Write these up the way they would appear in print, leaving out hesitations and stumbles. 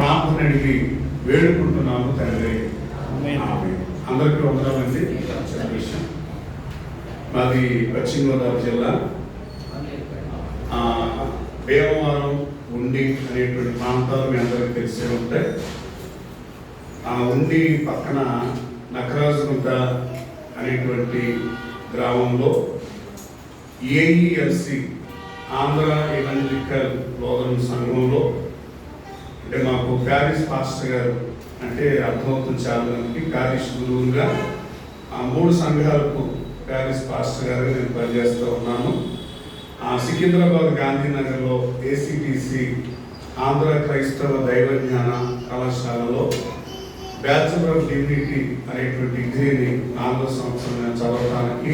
ప్రార్థన అడిగి వేడుకుంటున్నాము తండ్రి. అందరికీ వందనాలండి. మాది పశ్చిమ గోదావరి జిల్లా భీమవరం, ఉండి అనేటువంటి ప్రాంతాలు మీ అందరికీ తెలిసే ఉంటాయి. ఉండి పక్కన నకరాజుగుంట అనేటువంటి గ్రామంలో ఏఈఎల్సి ఆంధ్ర ఎవెంజలికల్ లోదన్ సంఘంలో అంటే మాకు ప్యారిస్ పాస్టర్ గారు అంటే అర్థమవుతుంది చాలా మందికి. ప్యారిస్ గురువుగా ఆ 3 సంఘాలకు ప్యారిస్ పాస్టర్ గారు నేను పనిచేస్తూ ఉన్నాను. సికింద్రాబాద్ గాంధీనగర్లో ఏసీటీసీ ఆంధ్ర క్రైస్తవ దైవజ్ఞాన కళాశాలలో బ్యాచులర్ ఆఫ్ డిగ్నిటీ అనేటువంటి డిగ్రీని 4వ సంవత్సరం నేను చదవడానికి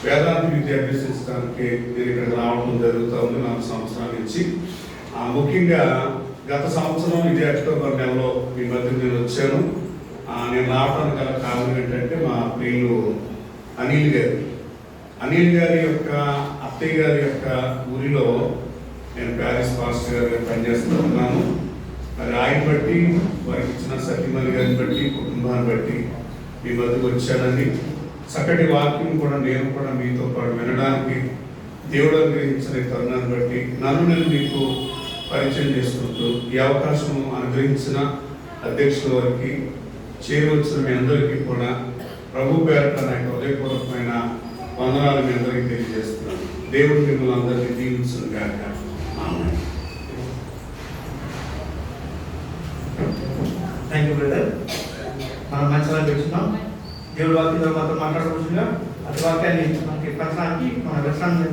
వేదాంత విద్య అభ్యసించడానికి నేను ఇక్కడికి రావడం జరుగుతుంది 4 సంవత్సరాల నుంచి. ముఖ్యంగా గత సంవత్సరం ఇదే అక్టోబర్ నెలలో మీ మధ్య నేను వచ్చాను. నేను రావడానికి గల కారణం ఏంటంటే మా ప్రియులు అనిల్ గారి యొక్క అత్తయ్య గారి యొక్క ఊరిలో నేను ప్యారిస్ పాస్టర్ గారు పనిచేస్తూ ఉన్నాను. మరి ఆయన బట్టి వారికి ఇచ్చిన సత్యమణి గారిని బట్టి కుటుంబాన్ని బట్టి మీ మధ్యకు వచ్చానని చక్కటి వాక్యం కూడా నేను కూడా మీతో పాటు వినడానికి దేవుడు అనుగ్రహించిన తరుణాన్ని బట్టి నేను మీకు పరిచయం చేసుకుంటూ ఈ అవకాశం అనుగ్రహించిన అధ్యక్షుల వారికి చేరవచ్చిన మీ అందరికీ కూడా ప్రభు పేరట నాకు హృదయపూర్వకమైన వందనాలు మీ అందరికీ తెలియజేస్తున్నాను. దేవుడు మిమ్మల్ని అందరినీ దీవించును గాక. ఆమేన్. Thank you brother. మనం మంచిగా తెలుసుకున్నాం. దేవుడు వాక్యంతో మాతో మాట్లాడవచ్చుగా అటు వాక్యాన్ని మనకి పంచడానికి మన దర్శనాన్ని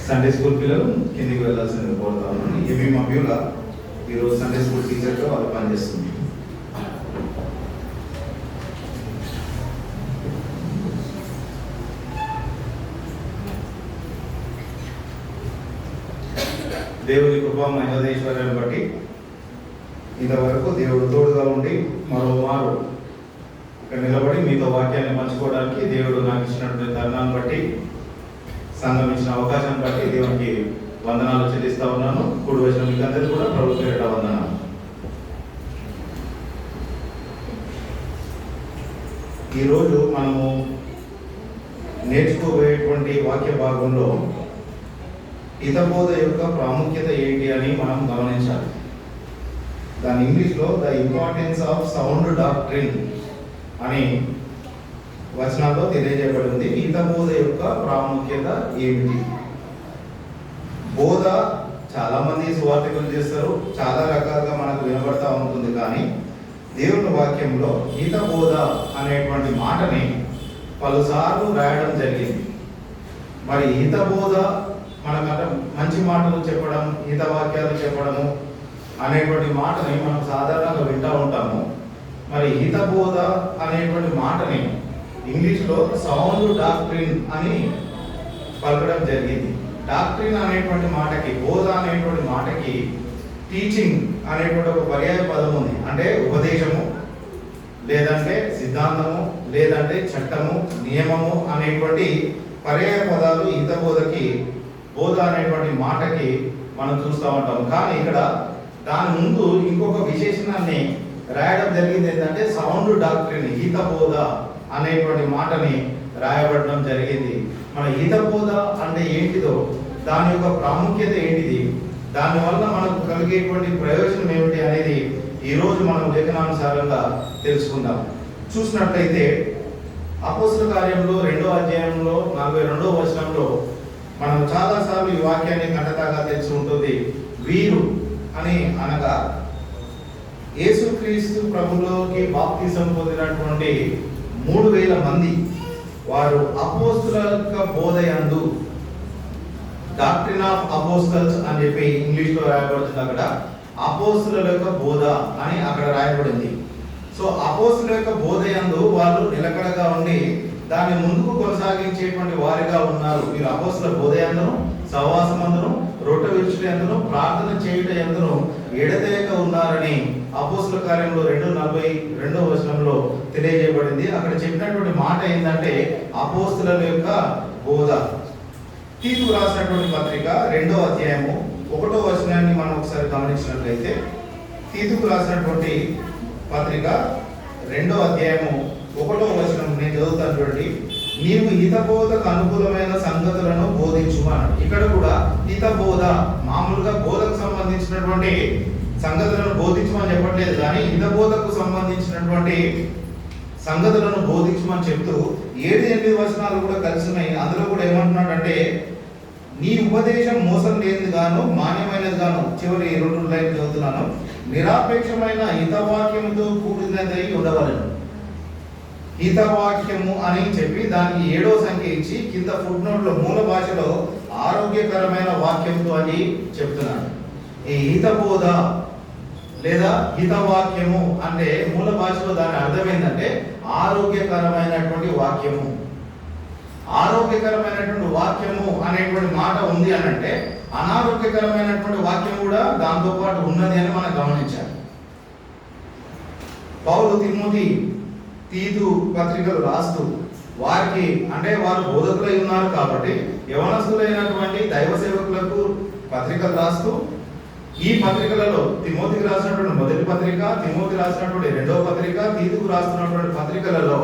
సండే స్కూల్ పిల్లలు కిందికి వెళ్ళాల్సింది కోరుతా ఉన్నాను. ఏమి మా వ్యూలా ఈరోజు సండే స్కూల్ టీచర్గా వాళ్ళు పనిచేస్తుంది. దేవుని కృపా మహోదైశ్వర్యాన్ని బట్టి ఇంతవరకు దేవుడు తోడుగా ఉండి మరోమారు ఇక్కడ నిలబడి మీతో వాక్యాన్ని పంచుకోవడానికి దేవుడు నాకు ఇచ్చినటువంటి తరుణాన్ని బట్టి సంఘం ఇచ్చిన అవకాశం బట్టి దేవునికి వందనాలు చెల్లిస్తా ఉన్నాను. కూడి వచ్చిన మీకు అందరికీ కూడా ప్రభు పేరిట వందనాలు. ఈరోజు మనము నేర్చుకోబోయేటువంటి వాక్య భాగంలో హితబోధ యొక్క ప్రాముఖ్యత ఏంటి అని మనం గమనించాలి. దాని ఇంగ్లీష్లో the importance of sound doctrine అని వచనాల్లో తెలియజేయబడింది. హితబోధ యొక్క ప్రాముఖ్యత ఏమిటి? బోధ చాలా మంది సువార్తికులు చేస్తారు, చాలా రకాలుగా మనకు వినబడతా ఉంటుంది. కానీ దేవుని వాక్యంలో హితబోధ అనేటువంటి మాటని పలుసార్లు రాయడం జరిగింది. మరి హితబోధ మనకంటే మంచి మాటలు చెప్పడం, హితవాక్యాలు చెప్పడము అనేటువంటి మాటని మనం సాధారణంగా వింటూ ఉంటాము. మరి హితబోధ అనేటువంటి మాటని ఇంగ్లీష్లో సౌండ్ డాక్ట్రిన్ అని పలకడం జరిగింది. డాక్ట్రిన్ అనేటువంటి మాటకి, బోధ అనేటువంటి మాటకి టీచింగ్ అనేటువంటి ఒక పర్యాయ పదం ఉంది. అంటే ఉపదేశము, లేదంటే సిద్ధాంతము, లేదంటే చట్టము, నియమము అనేటువంటి పర్యాయ పదాలు హితబోధకి, బోధ అనేటువంటి మాటకి మనం చూస్తూ ఉంటాం. కానీ ఇక్కడ దాని ముందు ఇంకొక విశేషణాన్ని రాయడం జరిగింది. ఏంటంటే సౌండ్ డాక్ట్రిన్, హితబోధ అనేటువంటి మాటని రాయబడడం జరిగింది. మన హితబోధ అంటే ఏంటిదో, దాని యొక్క ప్రాముఖ్యత ఏంటిది, దానివల్ల మనకు కలిగేటువంటి ప్రయోజనం ఏమిటి అనేది ఈరోజు మనం లేఖనానుసారంగా తెలుసుకుందాం. చూసినట్లయితే అపోస్తల కార్యంలో 2వ అధ్యాయంలో 42వ వచనంలో మనం చాలాసార్లు ఈ వాక్యాన్ని కంటతాగా తెలిసి ఉంటుంది. వీరు అని అనగా యేసుక్రీస్తు ప్రభులోకి బాప్తిసం పొందినటువంటి 3000 మంది వారు అపోస్తల యొక్క బోధయందు, డాక్ట్రిన్ ఆఫ్ అపోస్తల్స్ అని చెప్పి ఇంగ్లీష్లో రాయబడుతుంది. అక్కడ అపోస్తల యొక్క బోధ అని అక్కడ రాయబడింది. సో అపోస్తల యొక్క బోధయందు వాళ్ళు నిలకడగా ఉండి దాన్ని ముందుకు కొనసాగించేటువంటి వారిగా ఉన్నారు. మీరు అపోస్తల బోధయందును, సహవాసమందును, రొట్టె విరుచుట యందును ప్రార్థన చేయుట యందును ఎడతెగక ఉన్నారని అపోస్తల కార్యంలో 2:42 తెలియజేయబడింది. అక్కడ చెప్పినటువంటి మాట ఏంటంటే అపోస్తలుల యొక్క బోధ. తీతుకు రాసినటువంటి పత్రిక 2వ అధ్యాయము 1వ వచనాన్ని మనం ఒకసారి గమనించినట్లయితే, తీతుకు రాసినటువంటి పత్రిక 2వ అధ్యాయము 1వ వచనం నేను చదువుతాను చూడండి. నీవు హితబోధకు అనుకూలమైన సంగతులను బోధించుమన్నాడు. ఇక్కడ కూడా హితబోధ మామూలుగా బోధకు సంబంధించినటువంటి సంగతులను బోధించమని చెప్పట్లేదు, కానీ హితబోధకు సంబంధించినటువంటి సంగతులను బోధించమని చెప్తూ 7-8 వచనాలు కూడా కలిసి ఉన్నాయి. అందులో కూడా ఏమంటున్నాడంటే, నీ ఉపదేశం మోసం లేనిది గాను మాన్యమైనది గాను, చివరి 2 లైన్లు చదువుతున్నాను, నిరాపేక్షమైన హితవాక్యముతో కూడినదై ఉండవలెను. హితవాక్యము అని చెప్పి దానికి 7వ సంఖ్య ఇచ్చి కింద ఫుట్ నోట్లో మూల భాషలో ఆరోగ్యకరమైన వాక్యంతో అని చెప్తున్నాడు. ఈ హితబోధ లేదా హితవాక్యము అంటే మూల భాషలో దాని అర్థం ఏంటంటే ఆరోగ్యకరమైనటువంటి వాక్యము. ఆరోగ్యకరమైనటువంటి వాక్యము అనేటువంటి మాట ఉంది అని అంటే అనారోగ్యకరమైనటువంటి వాక్యం కూడా దాంతో పాటు ఉన్నది అని మనం గమనించాలి. పౌలు తిమోతి, తీతు పత్రికలు రాస్తూ వారికి అంటే వారు బోధకులై ఉన్నారు కాబట్టి యవనస్తులైనటువంటి దైవ సేవకులకు పత్రికలు రాస్తూ ఈ పత్రికలలో తిమోతికి రాసినటువంటి మొదటి పత్రిక, తిమోతి రాసినటువంటి 2వ పత్రిక, తీతుకు రాసినటువంటి పత్రికలలో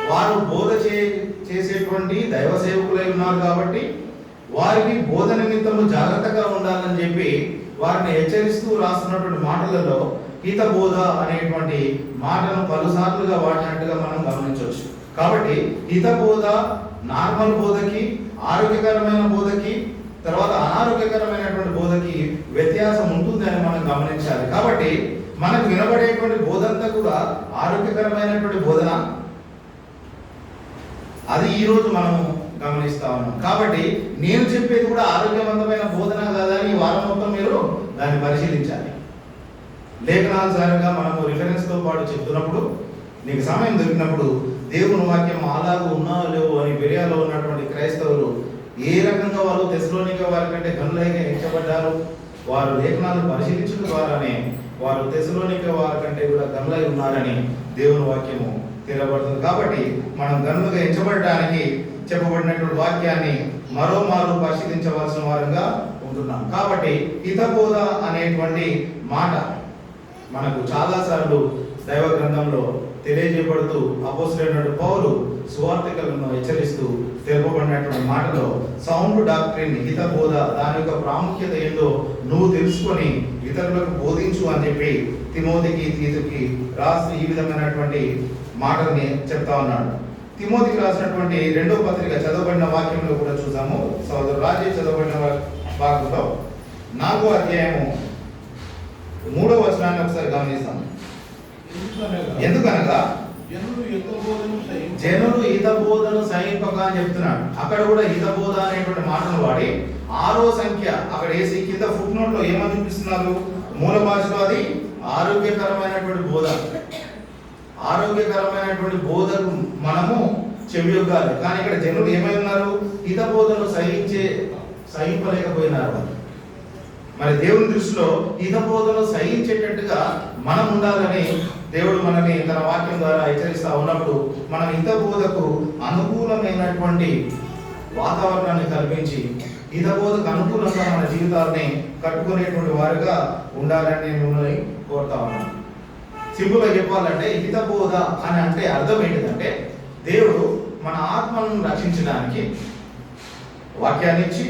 వారు బోధ చేసేటువంటి దైవ సేవకులై ఉన్నారు కాబట్టి వారికి బోధ నిమిత్తము జాగ్రత్తగా ఉండాలని చెప్పి వారిని హెచ్చరిస్తూ రాస్తున్నటువంటి మాటలలో హితబోధ అనేటువంటి మాటను పలుసార్లుగా వాడినట్టుగా మనం గమనించవచ్చు. కాబట్టి హితబోధ నార్మల్ బోధకి, ఆరోగ్యకరమైన బోధకి, తర్వాత అనారోగ్యకరమైనటువంటి బోధకి వ్యత్యాసం ఉంటుంది అని మనం గమనించాలి. కాబట్టి మనకు వినబడేటువంటి బోధంతా కూడా ఆరోగ్యకరమైనటువంటి బోధన, అది ఈరోజు మనం గమనిస్తా ఉన్నాం. కాబట్టి నేను చెప్పేది కూడా ఆరోగ్యవంతమైన బోధన కాదా అని ఈ వారం మొత్తం మీరు దాన్ని పరిశీలించాలి. లేఖనానుసారంగా మనము రిఫరెన్స్తో పాటు చెప్తున్నప్పుడు నీకు సమయం దొరికినప్పుడు దేవుని వాక్యం అలాగూ ఉన్నా లేవు అని బెరియాలో ఉన్నటువంటి క్రైస్తవులు ఏ రకంగా వాళ్ళు తెస్సలోనిక వారి కంటే గనులైగా ఎంచబడ్డారు, వారు లేఖనాలను పరిశీలించడం ద్వారానే వారు తెస్సలోనిక వారి కంటే కూడా గనులై ఉన్నారని దేవుని వాక్యము తెలబడుతుంది. కాబట్టి మనం గనులుగా ఎంచబడడానికి చెప్పబడినటువంటి వాక్యాన్ని మరోమారు పరిశీలించవలసిన వారంగా ఉంటున్నాం. కాబట్టి హితబోధ అనేటువంటి మాట మనకు చాలాసార్లు దైవ గ్రంథంలో తెలియజేయబడుతూ అపోస్తలుడైన పౌలు సువార్తికులను హెచ్చరిస్తూ తెలుపబడినటువంటి మాటలో సౌండ్ డాక్ట్రిన్, హితబోధ, దాని యొక్క ప్రాముఖ్యత ఏందో నువ్వు తెలుసుకొని ఇతరులకు బోధించు అని చెప్పి తిమోతికి, తీతుకి రాసి ఈ విధమైనటువంటి మాటల్ని చెప్తా ఉన్నాడు. తిమోతికి రాసినటువంటి 2వ పత్రిక చదవబడిన వాక్యంలో కూడా చూసాము. సోదరు రాజే చదవబడిన భాగంలో 4వ అధ్యాయము 3వ వచనాన్ని ఒకసారి గమనిస్తాం. ఎందుకనగా జనులు హితబోధను సహింపక అని చెప్తున్నాడు. అక్కడ కూడా హితబోధ అనేటువంటి మాటను వాడి 6వ సంఖ్య అక్కడ వేసి కింద ఫుట్ నోట్ లో ఏమని చూపిస్తున్నారు? మూల భాషలో అది ఆరోగ్యకరమైనటువంటి బోధ. ఆరోగ్యకరమైనటువంటి బోధకు మనము చెవియొగ్గాలి. కానీ ఇక్కడ జనులు ఏమై ఉన్నారు? హితబోధను సహింపలేకపోయినారు. మరి దేవుని దృష్టిలో హితబోధను సహించేటట్టుగా మనం ఉండాలని దేవుడు మనల్ని తన వాక్యం ద్వారా హెచ్చరిస్తా ఉన్నప్పుడు మనం హితబోధకు అనుకూలమైనటువంటి వాతావరణాన్ని కల్పించి హితబోధకు అనుకూలంగా మన జీవితాలని కట్టుకునేటువంటి వారుగా ఉండాలని మిమ్మల్ని కోరుతా ఉన్నాను. సింపుల్గా చెప్పాలంటే హితబోధ అని అంటే అర్థం ఏంటిదంటే దేవుడు మన ఆత్మను రక్షించడానికి వాక్యాన్ని ఇచ్చి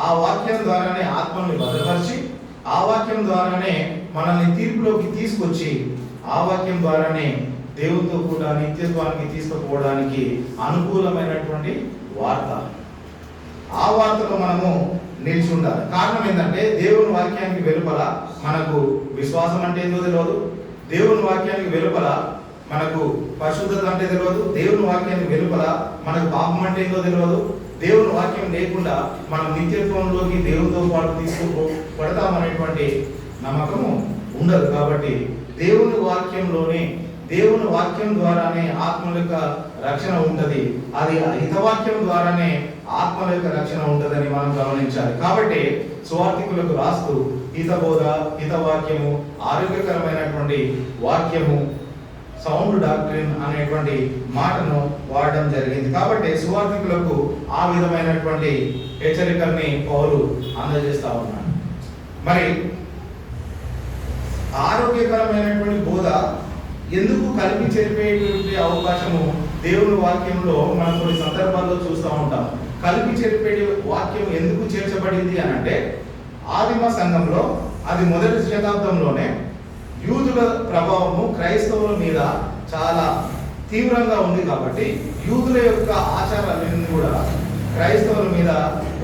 ఆ వాక్యం ద్వారానే ఆత్మని భద్రపరిచి ఆ వాక్యం ద్వారానే మనల్ని తీర్పులోకి తీసుకొచ్చి ఆ వాక్యం ద్వారానే దేవునితో కూడా నిత్యత్వానికి తీసుకుపోవడానికి అనుకూలమైనటువంటి వార్త. ఆ వార్తలో మనము నిలిచి ఉండాలి. కారణం ఏంటంటే దేవుని వాక్యానికి వెలుపల మనకు విశ్వాసం అంటే ఏందో తెలియదు, దేవుని వాక్యానికి వెలుపల మనకు పరిశుద్ధత అంటే తెలియదు, దేవుని వాక్యానికి వెలుపల మనకు పాపం అంటే ఏందో తెలియదు. దేవుని వాక్యం లేకుండా మనం నిత్యత్వంలోకి దేవునితో పాటు తీసుకుపడతామనేటువంటి నమ్మకము ఉండదు. కాబట్టి దేవుని వాక్యంలోనే దేవుని వాక్యం ద్వారానే ఆత్మల యొక్క రక్షణ ఉంటది. అది హితవాక్యం ద్వారానే ఆత్మల యొక్క రక్షణ ఉంటదని మనం గమనించాలి. కాబట్టి సువార్థికులకు రాస్తూ హితబోధ, హితవాక్యము, ఆరోగ్యకరమైనటువంటి వాక్యము, సౌండ్ డాక్ట్రిన్ అనేటువంటి మాటను వాడడం జరిగింది. కాబట్టి సువార్థికులకు ఆ విధమైనటువంటి హెచ్చరికల్ని పౌలు అందజేస్తా ఉన్నాడు. మరి ఆరోగ్యకరమైనటువంటి బోధ ఎందుకు కలిపి చెరిపేటువంటి అవకాశము దేవుని వాక్యంలో మనం కొన్ని సందర్భాల్లో చూస్తూ ఉంటాం. కలిపి చెరిపే వాక్యం ఎందుకు చేర్చబడింది అని అంటే, ఆదిమ సంఘంలో అది మొదటి శతాబ్దంలోనే యూదుల ప్రభావము క్రైస్తవుల మీద చాలా తీవ్రంగా ఉంది. కాబట్టి యూదుల యొక్క ఆచారాలన్నీ కూడా క్రైస్తవుల మీద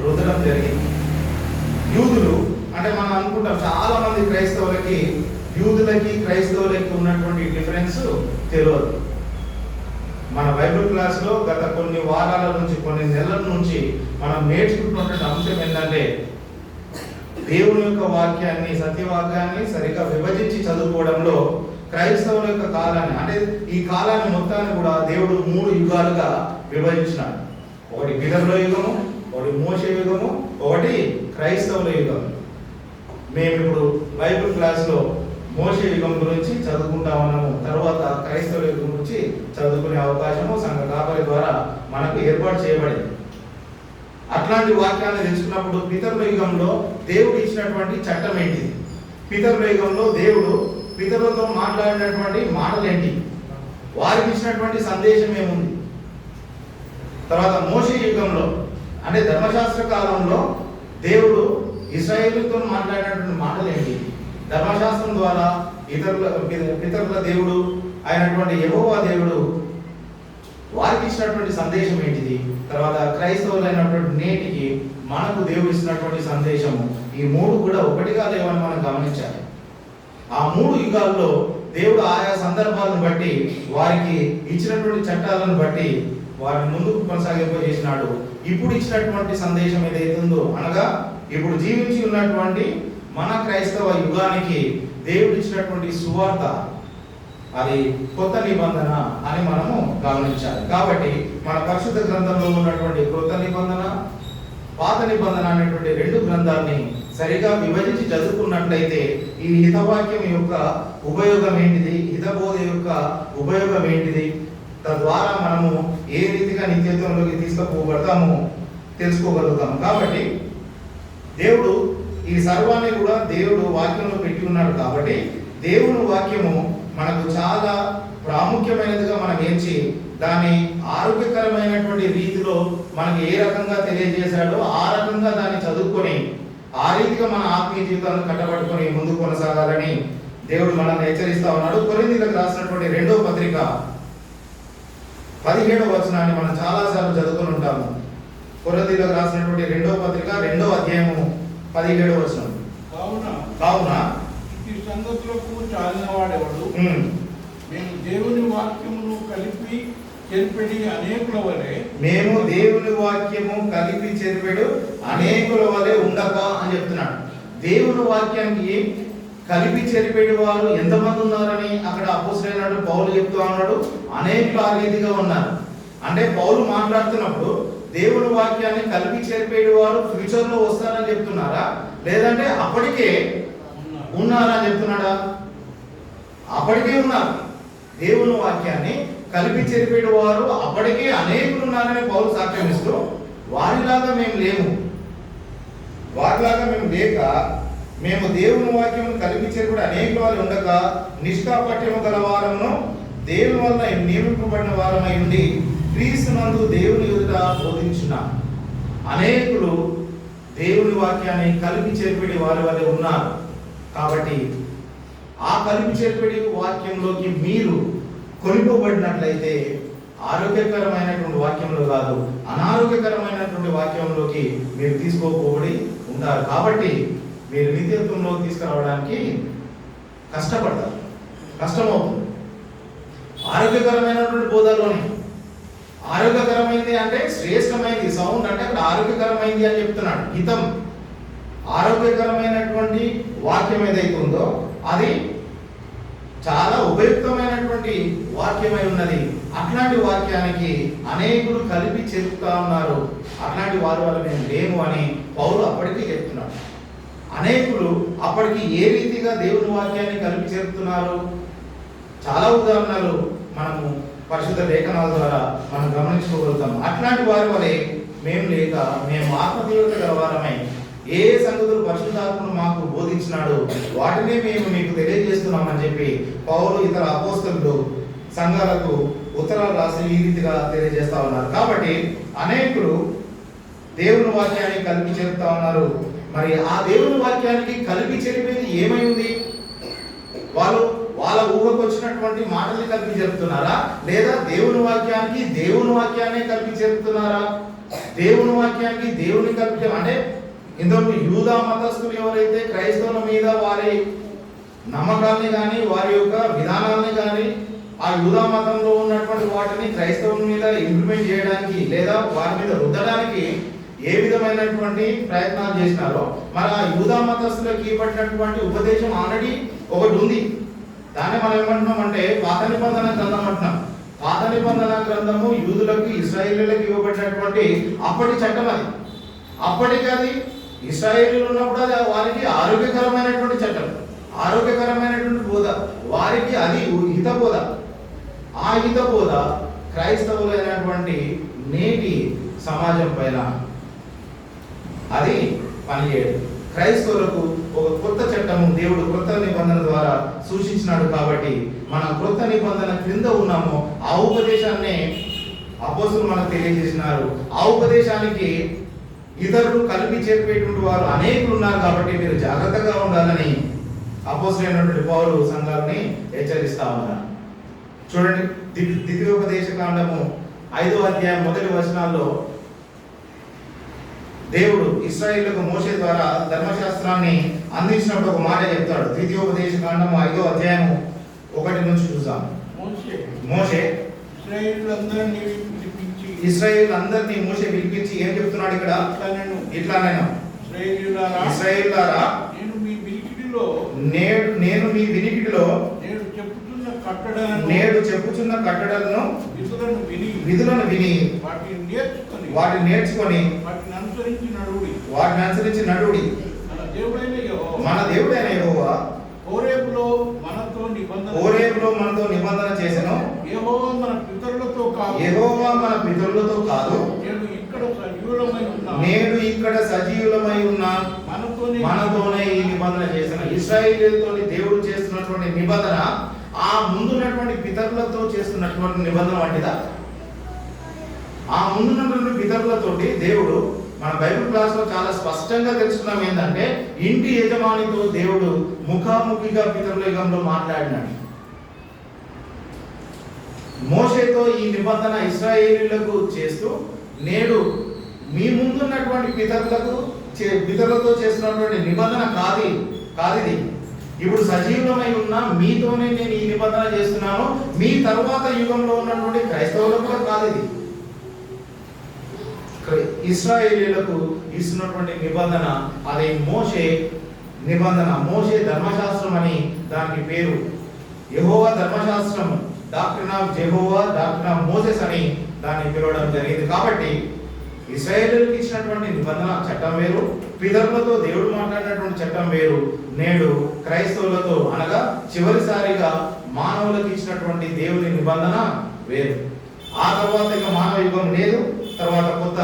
రుద్దడం జరిగింది. యూదులు అంటే మనం అనుకుంటాం చాలా మంది క్రైస్తవులకి యూదులకి క్రైస్తవులకి ఉన్నటువంటి డిఫరెన్స్ తెలియదు. మన బైబిల్ క్లాస్లో గత కొన్ని వారాల నుంచి, కొన్ని నెలల నుంచి మనం నేర్చుకుంటున్నటువంటి అంశం ఏంటంటే, దేవుని యొక్క వాక్యాన్ని, సత్యవాక్యాన్ని సరిగా విభజించి చదువుకోవడంలో క్రైస్తవుల యొక్క కాలాన్ని, అంటే ఈ కాలాన్ని మొత్తాన్ని కూడా దేవుడు 3 యుగాలుగా విభజించినాడు. ఒకటి పితరుల యుగము, ఒకటి మోషే యుగము, ఒకటి క్రైస్తవుల యుగం. మేము ఇప్పుడు బైబిల్ క్లాస్లో మోషే యుగం గురించి చదువుకుంటా ఉన్నాము. తర్వాత క్రైస్తవ యుగం గురించి చదువుకునే అవకాశము సంఘ కాపరి ద్వారా మనకు ఏర్పాటు చేయబడింది. అట్లాంటి వాక్యాన్ని తెలుసుకున్నప్పుడు పితరుల యుగంలో దేవుడు ఇచ్చినటువంటి చట్టం ఏంటిది, పితరుల యుగంలో దేవుడు పితరులతో మాట్లాడినటువంటి మాటలు ఏంటి, వారికి ఇచ్చినటువంటి సందేశం ఏముంది. తర్వాత మోషే యుగంలో అంటే ధర్మశాస్త్ర కాలంలో దేవుడు ఇశ్రాయేలుతో మాట్లాడినటువంటి మాటలు ఏంటి, ధర్మశాస్త్రం ద్వారా పితరుల దేవుడు అయినటువంటి యెహోవా దేవుడు వారికి ఇచ్చినటువంటి సందేశం ఏంటిది. తర్వాత క్రైస్తవులైనటువంటి నేటికి మనకు దేవుడు ఇచ్చినటువంటి సందేశము, ఈ 3 కూడా ఒకటిగా లేవని మనం గమనించాలి. ఆ 3 యుగాల్లో దేవుడు ఆయా సందర్భాలను బట్టి వారికి ఇచ్చినటువంటి చట్టాలను బట్టి వారిని ముందుకు కొనసాగింపజేసినాడు. ఇప్పుడు ఇచ్చినటువంటి సందేశం ఏదైతుందో, అనగా ఇప్పుడు జీవించి ఉన్నటువంటి మన క్రైస్తవ యుగానికి దేవుడు ఇచ్చినటువంటి సువార్త, అది కొత్త నిబంధన అని మనము గమనించాలి. కాబట్టి మన పరిశుద్ధ గ్రంథంలో ఉన్నటువంటి కొత్త నిబంధన, పాత నిబంధన అనేటువంటి 2 గ్రంథాన్ని సరిగా విభజించి చదువుకున్నట్లయితే ఈ హితవాక్యం యొక్క ఉపయోగం ఏంటిది, హితబోధ యొక్క ఉపయోగం ఏంటిది, తద్వారా మనము ఏ రీతిగా నిత్యత్వంలోకి తీసుకుపోబడతామో తెలుసుకోగలుగుతాము. కాబట్టి దేవుడు ఈ సర్వాన్ని కూడా దేవుడు వాక్యంలో పెట్టి ఉన్నాడు. కాబట్టి దేవుని వాక్యము మనకు చాలా ప్రాముఖ్యమైనదిగా మనం ఎంచి దాన్ని ఆరోగ్యకరమైనటువంటి రీతిలో మనకి ఏ రకంగా తెలియజేశాడో ఆ రకంగా దాన్ని చదువుకొని ఆ రీతిగా మన ఆత్మీయ జీవితాలను కట్టబట్టుకొని ముందుకు కొనసాగాలని దేవుడు మనల్ని హెచ్చరిస్తా ఉన్నాడు. కొరింథీయులకు రాసినటువంటి 2వ పత్రిక 17వ వచనాన్ని మనం చాలాసార్లు చదువుకుని ఉంటాము. కొరింథీయులకు రాసినటువంటి 2వ పత్రిక 2వ అధ్యాయము 17వ వచనం. కావున ఈ సంగతులకు చాలిన వాడెవడు, మేము దేవుని వాక్యమును కలిపి చెరిపెడి అనేకుల వలె, మేము దేవుని వాక్యము కలిపి చెరిపెడు అనేకుల వలె ఉండక అని చెప్తున్నాడు. దేవుని వాక్యానికి కలిపి చెరిపెడి వారు ఎంతమంది ఉన్నారని అక్కడ అపోస్తలుడైన పౌలు చెప్తూ ఉన్నాడు. అనేకులు ఆ రీతిగా ఉన్నారు. అంటే పౌలు మాట్లాడుతున్నప్పుడు దేవుని వాక్యాన్ని కలిపి చెరిపేడు వారు ఫ్యూచర్ లో వస్తారని చెప్తున్నారా, లేదంటే అప్పటికే ఉన్నారని చెప్తున్నాడా? అప్పటికే ఉన్నారు. దేవుని వాక్యాన్ని కలిపి చెరిపేడు వారు అప్పటికే అనేకులు ఉన్నారని పౌలు సాక్ష్యం ఇస్తూ, వారిలాగా మేము లేము, వారిలాగా మేము లేక మేము దేవుని వాక్యం కలిపి చెరిపేడు అనేకుల వారు ఉండక నిష్కాపట్యము గల వారమును దేవుని వల్ల నియమింపబడిన వారమై ఉండి క్రీస్తునందు దేవుని ఎదుట బోధించిన అనేకులు దేవుని వాక్యాన్ని కలిపి చెరిపెడి వారి వల్ల ఉన్నారు. కాబట్టి ఆ కలిపి చెరిపెడి వాక్యంలోకి మీరు కొనిపోబడినట్లయితే ఆరోగ్యకరమైనటువంటి వాక్యంలో కాదు, అనారోగ్యకరమైనటువంటి వాక్యంలోకి మీరు తీసుకోబడి ఉంటారు. కాబట్టి మీరు నిత్యత్వంలో తీసుకురావడానికి కష్టపడతారు, కష్టమవుతుంది. ఆరోగ్యకరమైనటువంటి బోధలోనే, ఆరోగ్యకరమైంది అంటే శ్రేష్టమైంది, సౌండ్ అంటే అక్కడ ఆరోగ్యకరమైంది అని చెప్తున్నాడు. హితం, ఆరోగ్యకరమైనటువంటి వాక్యం ఏదైతే ఉందో అది చాలా ఉపయుక్తమైనటువంటి వాక్యమై ఉన్నది. అట్లాంటి వాక్యానికి అనేకులు కలిపి చెప్తా ఉన్నారు. అట్లాంటి వారి వల్ల మేము లేము అని పౌలు అప్పటికీ చెప్తున్నాడు. అనేకులు అప్పటికి ఏ రీతిగా దేవుని వాక్యాన్ని కలిపి చెప్తున్నారు, చాలా ఉదాహరణలు మనము పరిశుద్ధ లేఖనాల ద్వారా మనం గమనించుకోగలుగుతాం. అట్లాంటి వారి వలె మేము లేక మేము ఆత్మతీవ్రత గలవారమై ఏ సంగతులు పరిశుద్ధాత్మను మాకు బోధించినాడు వాటినే మేము మీకు తెలియజేస్తున్నామని చెప్పి పౌలు ఇతర అపోస్తలులు సంఘాలకు ఉత్తరాలు రాసి ఈ రీతిగా తెలియజేస్తా ఉన్నారు. కాబట్టి అనేకులు దేవుని వాక్యాన్ని కలిపి చెప్తా ఉన్నారు. మరి ఆ దేవుని వాక్యానికి కలిపి చెప్పేది ఏమై ఉంది? వాళ్ళు వాళ్ళ ఊహకు వచ్చినటువంటి మాటలు కలిపి చెప్తున్నారా, లేదా దేవుని వాక్యాన్ని కలిపి చెప్తున్నారా? దేవుని వాక్యానికి దేవుని కలిపి అంటే ఇందులో యూదా మతస్థులు ఎవరైతే క్రైస్తవుల మీద వారి నమ్మకాన్ని కానీ వారి యొక్క విధానాన్ని కానీ ఆ యూదా మతంలో ఉన్నటువంటి వాటిని క్రైస్తవుల మీద ఇంప్లిమెంట్ చేయడానికి లేదా వారి మీద రుద్దడానికి ఏ విధమైనటువంటి ప్రయత్నాలు చేసినారో, మరి ఆ యూదా మతస్థులకు పట్టినటువంటి ఉపదేశం ఆల్రెడీ ఒకటి ఉంది. దాన్ని మనం ఏమంటున్నాం అంటే పాత నిబంధన గ్రంథం అంటున్నాం. పాత నిబంధన గ్రంథము యూదులకు ఇశ్రాయేలీయులకు ఇవ్వబడినటువంటి అప్పటి చట్టం. అది అప్పటికి అది ఇశ్రాయేలీయులు ఉన్నప్పుడు అది వారికి ఆరోగ్యకరమైనటువంటి చట్టం, ఆరోగ్యకరమైనటువంటి బోధ, వారికి అది హితబోధ. ఆ హితబోధ క్రైస్తవులైనటువంటి నేటి సమాజం పైన అది పనిచేయదు. క్రైస్తవులకు ఒక కొత్త చట్టము దేవుడు కొత్త నిబంధన ద్వారా సూచించినాడు. కాబట్టి మనం కొత్త నిబంధన క్రింద ఉన్నాము. ఆ ఉపదేశాన్ని అపోస్తలులు మనకు తెలియజేసినారు. ఆ ఉపదేశానికి ఇతరులు కలిపి చెప్పేటువంటి వారు అనేకులు ఉన్నారు. కాబట్టి మీరు జాగ్రత్తగా ఉండాలని అపోస్తలుడైనటువంటి పౌలు సంఘాలని హెచ్చరిస్తా ఉన్నారు. చూడండి, ద్వితీయోపదేశ కాండము 5వ అధ్యాయం 1 వచనాల్లో దేవుడు ఇశ్రాయేలుకు మోషే ద్వారా ధర్మశాస్త్రాన్ని అందించినప్పుడు ఒక మాట చెప్తాడు. ద్వితీయోపదేశ కాండము 5వ అధ్యాయము 1 నుంచి చూద్దాం. మోషే ఇశ్రాయేలులందరినీ మోషే పిలిపించి ఏం చెప్తున్నాడు ఇక్కడ? ఇట్లా నేను ఇశ్రాయేలులారా, నేను మీ వినికిడిలో నేడు చెప్పుచున్న కట్టడలను విధులను విని వాటిని నేర్చుకొని వాటిని అనుసరించి నడువుడి. మన దేవుడైన యెహోవా హోరేబులో మనతో నిబంధన చేసెను. యెహోవా మన పితరులతో కాదు, నేడు ఇక్కడ సజీవులమై ఉన్న మనతోనే ఈ నిబంధన చేసిన. ఇశ్రాయేలీయులతో దేవుడు చేస్తున్నటువంటి నిబంధన ఆ ముందున్నటువంటి పితరులతో చేస్తున్నటువంటి నిబంధన వంటిదా? ఆ ముందున్నటువంటి పితరులతోటి దేవుడు మన బైబిల్ క్లాస్ లో చాలా స్పష్టంగా తెలుసుకున్నాం ఏంటంటే ఇంటి యజమానితో దేవుడు ముఖాముఖిగా పితరుల యుగంలో మాట్లాడినాడు. మోషేతో ఈ నిబంధన ఇశ్రాయేలీయులకు చేస్తూ నేడు మీ ముందున్నటువంటి పితరులతో చేస్తున్నటువంటి నిబంధన కాదు ఇది. ఇప్పుడు సజీవమై ఉన్న మీతోనే నేను ఈ నిబంధన చేస్తున్నాను. మీ తర్వాత యుగంలో ఉన్నటువంటి క్రైస్తవులకు కూడా కాదు ఇది. ఇశ్రాయేలీయులకు ఇస్తున్నటువంటి నిబంధన అది మోషే నిబంధన, మోషే ధర్మశాస్త్రం అని దానికి పేరు. యెహోవా ధర్మశాస్త్రం, doctrine of Jehovah, doctrine of Moses అని దాన్ని పిలవడం జరిగింది. కాబట్టి ఇశ్రాయేలీయులకు ఇచ్చినటువంటి నిబంధన చట్టం వేరు, పితరులతో దేవుడు మాట్లాడినటువంటి చట్టం వేరు. నేడు క్రైస్తవులతో అనగా చివరిసారిగా మానవులకు ఇచ్చినటువంటి దేవుని నిబంధన వేరు. ఆ తర్వాత ఇక మానవ యుగం లేదు, తర్వాత కొత్త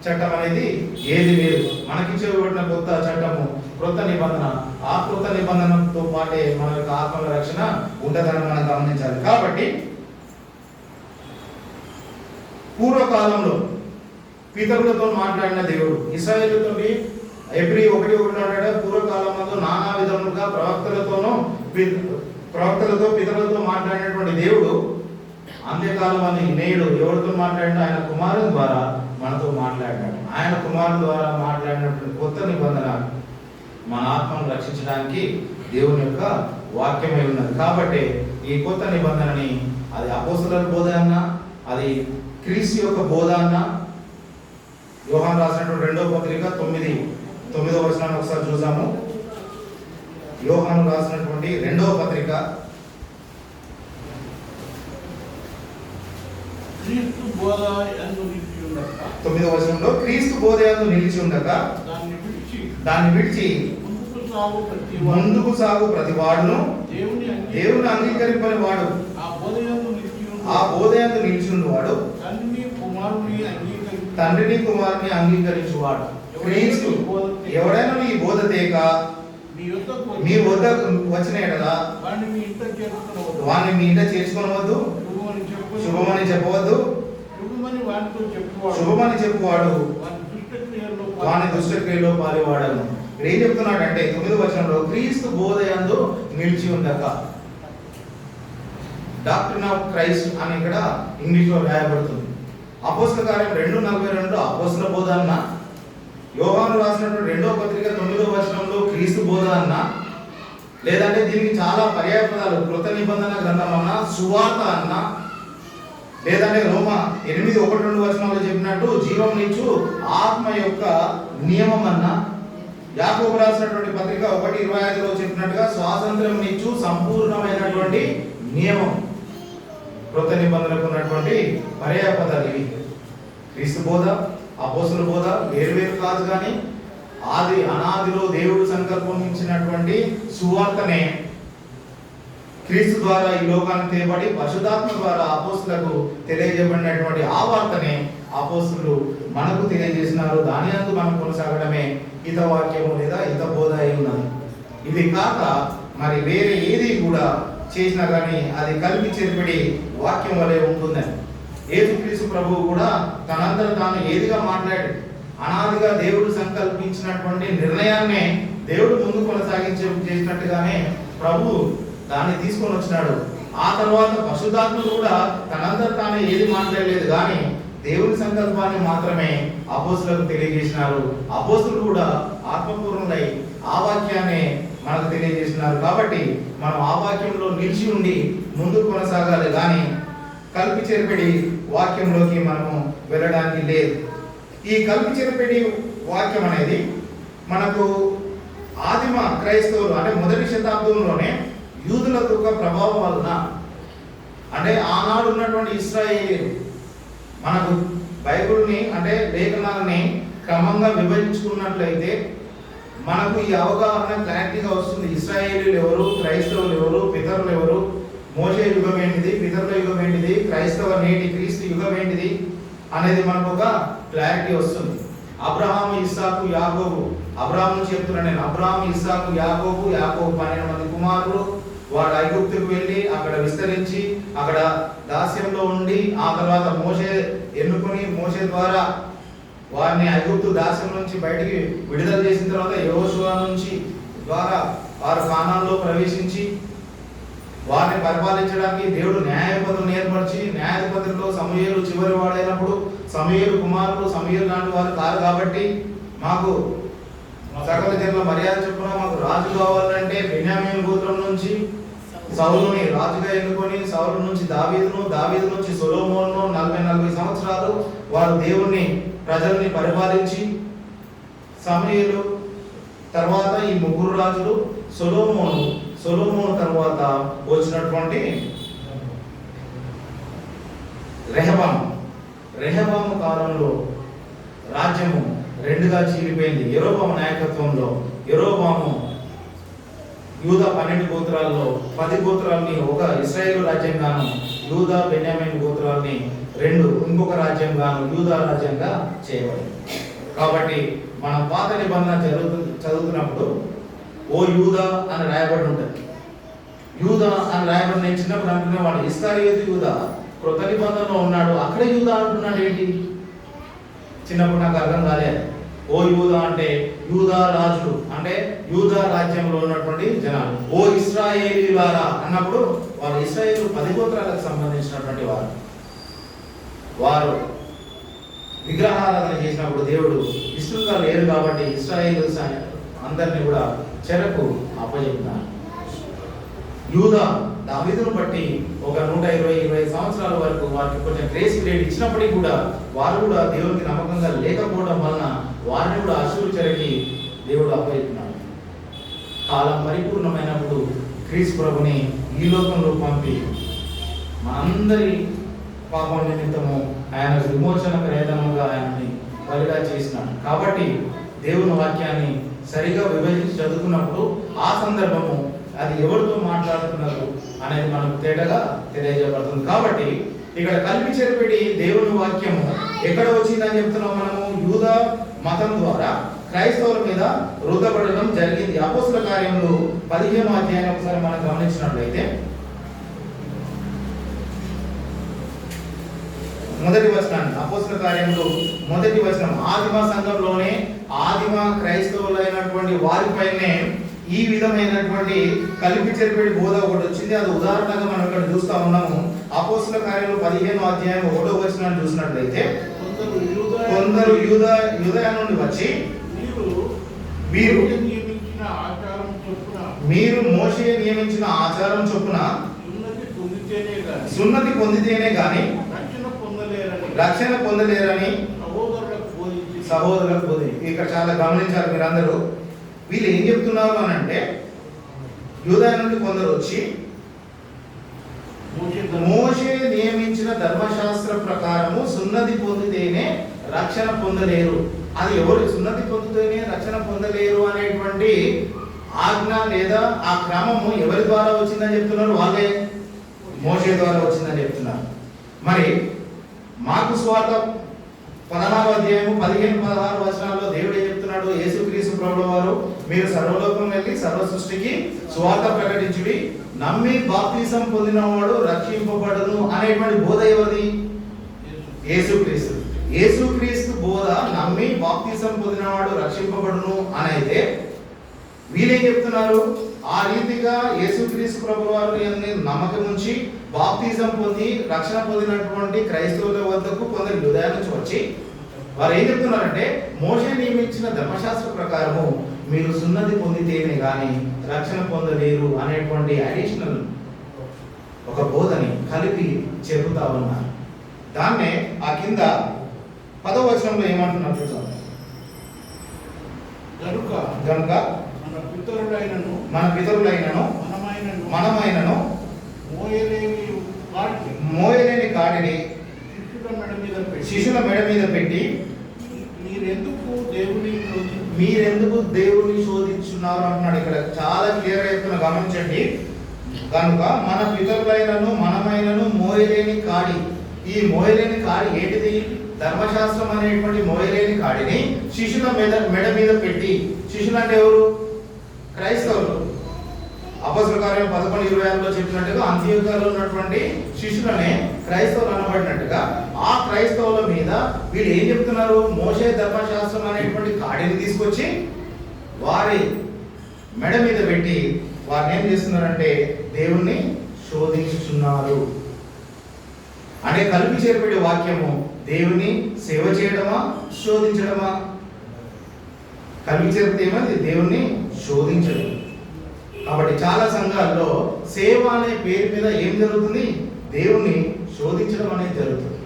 చట్టం అనేది ఏది లేదు. మనకి ఇవ్వబడిన కొత్త చట్టము కొత్త నిబంధన. ఆ కొత్త నిబంధనతో పాటే మన యొక్క ఆత్మల రక్షణ ఉంటుందని మనం గమనించాలి. కాబట్టి పూర్వకాలంలో పితరులతో మాట్లాడిన దేవుడు ఇశ్రాయేలుతో ఎబ్రీ 1:1 పూర్వకాలంలో నానా విధములుగా ప్రవక్తలతో పితరులతో మాట్లాడినటువంటి దేవుడు అంత్యకాలం అని నేడు ఎవరితో మాట్లాడినా ఆయన కుమారుని ద్వారా మనతో మాట్లాడినాడు. ఆయన కుమారుని ద్వారా మాట్లాడినటువంటి కొత్త నిబంధన మన ఆత్మను రక్షించడానికి దేవుని యొక్క వాక్యమై ఉన్నది. కాబట్టి ఈ కొత్త నిబంధనని అది అపోస్తలుల బోధ అన్నా, అది క్రీస్తు యొక్క బోధ అన్నా, యోహాను రాసినటువంటి 2వ పత్రిక 9వ వచనాన్ని ఒకసారి చూద్దాము. యోహాను రాసినటువంటి 2వ పత్రిక బోధ యందు నిలిచి ఉండక 9వ వచనంలో క్రీస్తు బోధ యందు నిలిచి ఉండగా దాన్ని విడిచి ముందుకు సాగు ప్రతి వాడును దేవుని అంగీకరింపని వాడు ఆ బోధ యందు నిలిచి ఉన్నవాడు తండ్రిని కుమారుని అంగీకరించువాడు. క్రీస్తు ఎవడైనా నీ బోధ తేక మీ వద్ద వచ్చిన ఎడలా వాడిని మీ ఇంట చేర్చుకోవద్దు, శుభమని చెప్పవద్దు. శుభమని చెప్పువాడు వాని దుష్టక్రియలో పాలివాడను. ఇక్కడ ఏం చెప్తున్నాడంటే 9వ వచనంలో క్రీస్తు బోధ యందు నిలిచి ఉండక, డాక్ట్రిన్ ఆఫ్ క్రైస్ట్ అని ఇక్కడ ఇంగ్లీష్ లో రాయబడుతుంది. అపోస్తల కార్యం 2:42 అపోస్తల బోధ అన్న, యోహాను రాసినటువంటి 2వ పత్రిక 9వ వచనంలో క్రీస్తు బోధ అన్న, లేదంటే దీనికి చాలా పర్యాయ పదాలు కృత నిబంధన గ్రంథం అన్న, సువార్త అన్న, లేదంటే రోమా 8:1-2 వచనాల్లో చెప్పినట్టు జీవం నిచ్చు ఆత్మ యొక్క నియమం అన్న, యాకోబు రాసినటువంటి పత్రిక 1:25లో చెప్పినట్టుగా స్వాతంత్రం నిచ్చు సంపూర్ణమైనటువంటి నియమం. కృత నిబంధనకు ఉన్నటువంటి పర్యాయ పదాలు ఇవి. క్రీస్తు బోధ, అపోస్తల బోధ వేరు కాదు, కానీ అనాదిలో దేవుడు సంకల్పించినటువంటి సువార్తనే క్రీస్తు ద్వారా ఈ లోకానికి తేబడి పరిశుద్ధాత్మ ద్వారా అపోస్తలకు తెలియజేయబడినటువంటి ఆ వార్తనే అపోస్తలు మనకు తెలియజేసినారు. దాని యందు మనం కొనసాగడమే హితవాక్యము లేదా హితబోధ అయి ఉన్నది. ఇది కాక మరి వేరే ఏది కూడా చేసినా కానీ అది కలిపి చెరిపడి వాక్యం వలె ఉంటుందని యేసుక్రీస్తు ప్రభువు కూడా తనంతట తాను ఏదిగా మాట్లాడి అనాదిగా దేవుడు సంకల్పించినటువంటి నిర్ణయాన్నే దేవుడు ముందు చేసినట్టుగానే ప్రభు దాన్ని తీసుకొని వచ్చినాడు. ఆ తర్వాత పరిశుద్ధాత్ముడు కూడా తనంతట తాను ఏది మాట్లాడలేదు, కానీ దేవుని సంకల్పాన్ని మాత్రమే అపోస్తలులకు తెలియజేసినారు. అపోస్తలులు కూడా ఆత్మపూర్ణులై ఆ వాక్యాన్ని మనకు తెలియజేసినారు. కాబట్టి మనం ఆ వాక్యంలో నిలిచి ఉండి ముందుకు కొనసాగాలి, కానీ కలిపి చెరిపెడి వాక్యంలోకి మనము వెళ్ళడానికి లేదు. ఈ కలిపి చెరిపెడి వాక్యం అనేది మనకు ఆదిమ క్రైస్తవులు అంటే మొదటి శతాబ్దంలోనే యూదుల యొక్క ప్రభావం వలన, అంటే ఆనాడు ఉన్నటువంటి ఇశ్రాయేలీయులు మనకు బైబిల్ని అంటే లేఖనాలని క్రమంగా విభజించుకున్నట్లయితే మనకు ఈ అవగాహన క్లారిటీగా వస్తుంది. ఇశ్రాయేలీయులు ఎవరు, క్రైస్తవులు ఎవరు, పితరులు ఎవరు, మోషే యుగం ఏంటిది, పితరుల యుగం ఏంటిది, క్రైస్తవ నేటి క్రీస్తు యుగం ఏంటిది అనేది మనకు ఒక క్లారిటీ వస్తుంది. అబ్రహాము, ఇస్సాకు, యాకోబు, అబ్రహాము నుంచి చెప్తున్నా నేను, అబ్రహాము, ఇస్సాకు, యాకోబు 12 మంది కుమారులు. వాడు ఐగుప్తుకు వెళ్ళి అక్కడ విస్తరించి అక్కడ దాస్యంలో ఉండి ఆ తర్వాత మోషే ఎన్నుకొని మోషే ద్వారా వారిని ఐగుప్తు దాస్యం నుంచి బయటికి విడుదల చేసిన తర్వాత యెహోషువ నుంచి ద్వారా వారు కానాన్లో ప్రవేశించి వారిని పరిపాలించడానికి దేవుడు న్యాయాధిపతులను ఏర్పరిచి, న్యాయాధిపతుల్లో సమూయేలు చివరి వాడైనప్పుడు సమూయేలు కుమారులు సమూయేలు లాంటి వారు కాదు కాబట్టి మాకు సకల జనుల మర్యాద చొప్పున మాకు రాజు కావాలంటే బెన్యామీను గోత్రం నుంచి సౌలుని రాజుగా ఎన్నుకొని సౌలు నుంచి దావీదును, దావీదు నుంచి సొలొమోనును 40 సంవత్సరాలు వారు దేవుణ్ణి ప్రజల్ని పరిపాలించి, సమూయేలు తర్వాత ఈ ముగ్గురు రాజులు, సొలొమోను తర్వాత వచ్చినటువంటి రెహబాము కాలంలో రాజ్యము రెండుగా చీలిపోయింది. యెరోబాము నాయకత్వంలో యెరోబాము యూదా 12 గోత్రాల్లో 10 గోత్రాలని ఒక ఇశ్రాయేలు రాజ్యంగాను, యూదా బెన్యామీను గోత్రాలని 2 ఇంకొక రాజ్యంగాను యూదా రాజ్యంగా చేయబడింది. కాబట్టి మనం పాత నిబంధన చదువుతున్నప్పుడు ఓ యూదా అని రాయబడి ఉంటుంది. యూదా అని రాయబడి నేను చిన్నప్పుడు అనుకునేవాడు ఇస్కరియోతు యూదా కృత నిబంధనలో ఉన్నాడు, అక్కడ యూదా అంటున్నాడు ఏంటి? చిన్నప్పుడు నాకు అర్థం కాలేదు. ఓ యూదా అంటే యూదా రాజులు అంటే యూదా రాజ్యంలో ఉన్నటువంటి జనాలు. ఓ ఇశ్రాయేలీయులారా అన్నప్పుడు వాళ్ళు ఇశ్రాయేలు 10 గోత్రాలకు సంబంధించినటువంటి వారు విగ్రహారాధన చేసినప్పుడు దేవుడు ఇష్టంగా లేరు కాబట్టి ఇశ్రాయేలు అందరినీ కూడా చెరకు అప్పచెప్పినారు. యూదా దావీదును బట్టి ఒక 120 సంవత్సరాల వరకు వారికి కొంచెం గ్రేస్ పీరియడ్ ఇచ్చినప్పటికీ కూడా వారు కూడా దేవునికి నమ్మకంగా లేకపోవడం వలన వారిని కూడా అశూరు చెరకి దేవుడు అప్పచెప్పినాడు. కాలం పరిపూర్ణమైనప్పుడు క్రీస్తు ప్రభుని ఈ లోకంలో పంపి మనందరి పాపం నిమిత్తము ఆయన విమోచన ప్రయత్నంగా ఆయనని బలిగా చేసినాడు. కాబట్టి దేవుని వాక్యాన్ని సరిగా విభజించి చదువుకున్నప్పుడు ఆ సందర్భము అది ఎవరితో మాట్లాడుతున్నారు అనేది మనకు తేటగా తెలియజేయబడుతుంది. కాబట్టి ఇక్కడ కలిపి చెరిపెడి దేవుని వాక్యము ఎక్కడ వచ్చిందని చెప్తున్నాం మనము? యూద మతం ద్వారా క్రైస్తవుల మీద రుద్దపడడం జరిగింది. అపోస్తుల కార్యములు 15వ అధ్యాయాన్ని ఒకసారి మనం గమనించినట్లయితే మొదటి వచనాన్ని, అపోస్తుల కార్యములు మొదటి వచనం, ఆదిమ సంఘంలోనే ఆదిమ క్రైస్తవులైనటువంటి వారిపైనే ఈ విధమైనటువంటి కలిపి చెరిపెడి బోధ ఒకటి వచ్చింది. అది ఉదాహరణగా మనం ఇక్కడ చూస్తా ఉన్నాము. అపోస్తుల కార్యములు 15వ అధ్యాయం 1వ వచనాన్ని చూసినట్లయితే కొందరు యూదయ నుండి వచ్చి మీరు మోషే నియమించిన ఆచారం చొప్పున సున్నతి పొందితేనే గాని రక్షణ పొందలేరని సహోదరులకు బోధి. ఇక్కడ చాలా గమనించాలి మీరందరూ. వీళ్ళు ఏం చెప్తున్నారు అని అంటే, యూదయ నుండి కొందరు వచ్చి మోషే నియమించిన ధర్మశాస్త్ర ప్రకారము సున్నతి పొందితేనే రక్షణ పొందలేరు. అది ఎవరు సున్నతి పొందితేనే రక్షణ పొందలేరు అనేటువంటి ఆజ్ఞ లేదా ఆ క్రమము ఎవరి ద్వారా వచ్చిందని చెప్తున్నారు? వాళ్ళే మోషే ద్వారా వచ్చిందని చెప్తున్నారు. మరి మార్కు సువార్త 16వ అధ్యాయము 15-16 వచనాల్లో దేవుడు ఏం చెప్తున్నాడు? యేసుక్రీస్తు ప్రభువు వారు మీరు సర్వలోకం వెళ్ళి సర్వ సృష్టికి సువార్త ప్రకటించుడి, నమ్మి బాప్తిసం పొందినవాడు రక్షింపబడును అనేటువంటి బోధ ఎవరిది? యేసుక్రీస్తు. యేసుక్రీస్తు బోధ నమ్మి బాప్తిసం పొందినవాడు రక్షింపబడును అనేది వీళ్ళేం చెప్తున్నారు? ఆ రీతిగా యేసుక్రీస్తు ప్రభువు వారిని నమ్మకం ఉంచి బాప్తిజం పొంది రక్షణ పొందినటువంటి క్రైస్తవుల వద్దకు కొందరు యూదయ నుంచి వచ్చి వారు ఏం చెప్తున్నారంటే, మోషే నియమించిన ధర్మశాస్త్ర ప్రకారము మీరు సున్నతి పొందితేనే గాని రక్షణ పొందలేరు అనేటువంటి అడిషనల్ ఒక బోధని కలిపి చెబుతా ఉన్నారు. దాన్నే ఆ కింద 10వ వచనంలో ఏమంటున్నారు చూద్దాం. కనుక మన పితరులైనను మనమైనను మోయలేని కాడిని శిశుల మెడ మీద పెట్టి మీరెందుకు దేవుని శోధించున్నారు అంటున్నాడు. ఇక్కడ చాలా క్లియర్ గా చెప్తున్నా, గమనించండి. కనుక మన పితరులైనను మనమైనను మోయలేని కాడి. ఈ మోయలేని కాడి ఏంటిది? ధర్మశాస్త్రం అనేటువంటి మోయలేని కాడిని శిశుల మెడ మీద పెట్టి, శిశులు అంటే ఎవరు? క్రైస్తవులు. అపోస్తల కార్యం 11:26లో చెప్పినట్టుగా అంత్యోక్యలో ఉన్నటువంటి శిశులనే క్రైస్తవులు అనబడినట్టుగా ఆ క్రైస్తవుల మీద వీళ్ళు ఏం చెప్తున్నారు? మోషే ధర్మశాస్త్రం అనేటువంటి కాడిని తీసుకొచ్చి వారి మెడ మీద పెట్టి వారిని ఏం చేస్తున్నారంటే దేవుణ్ణి శోధించుతున్నారు. అంటే కలిపి చేర్పడే వాక్యము దేవుని సేవ చేయడమా శోధించడమా? కలిపి చేరితే ఏమది? దేవుణ్ణి శోధించడం. కాబట్టి చాలా సంఘాల్లో సేవ అనే పేరు మీద ఏం జరుగుతుంది? దేవుణ్ణి శోధించడం అనేది జరుగుతుంది.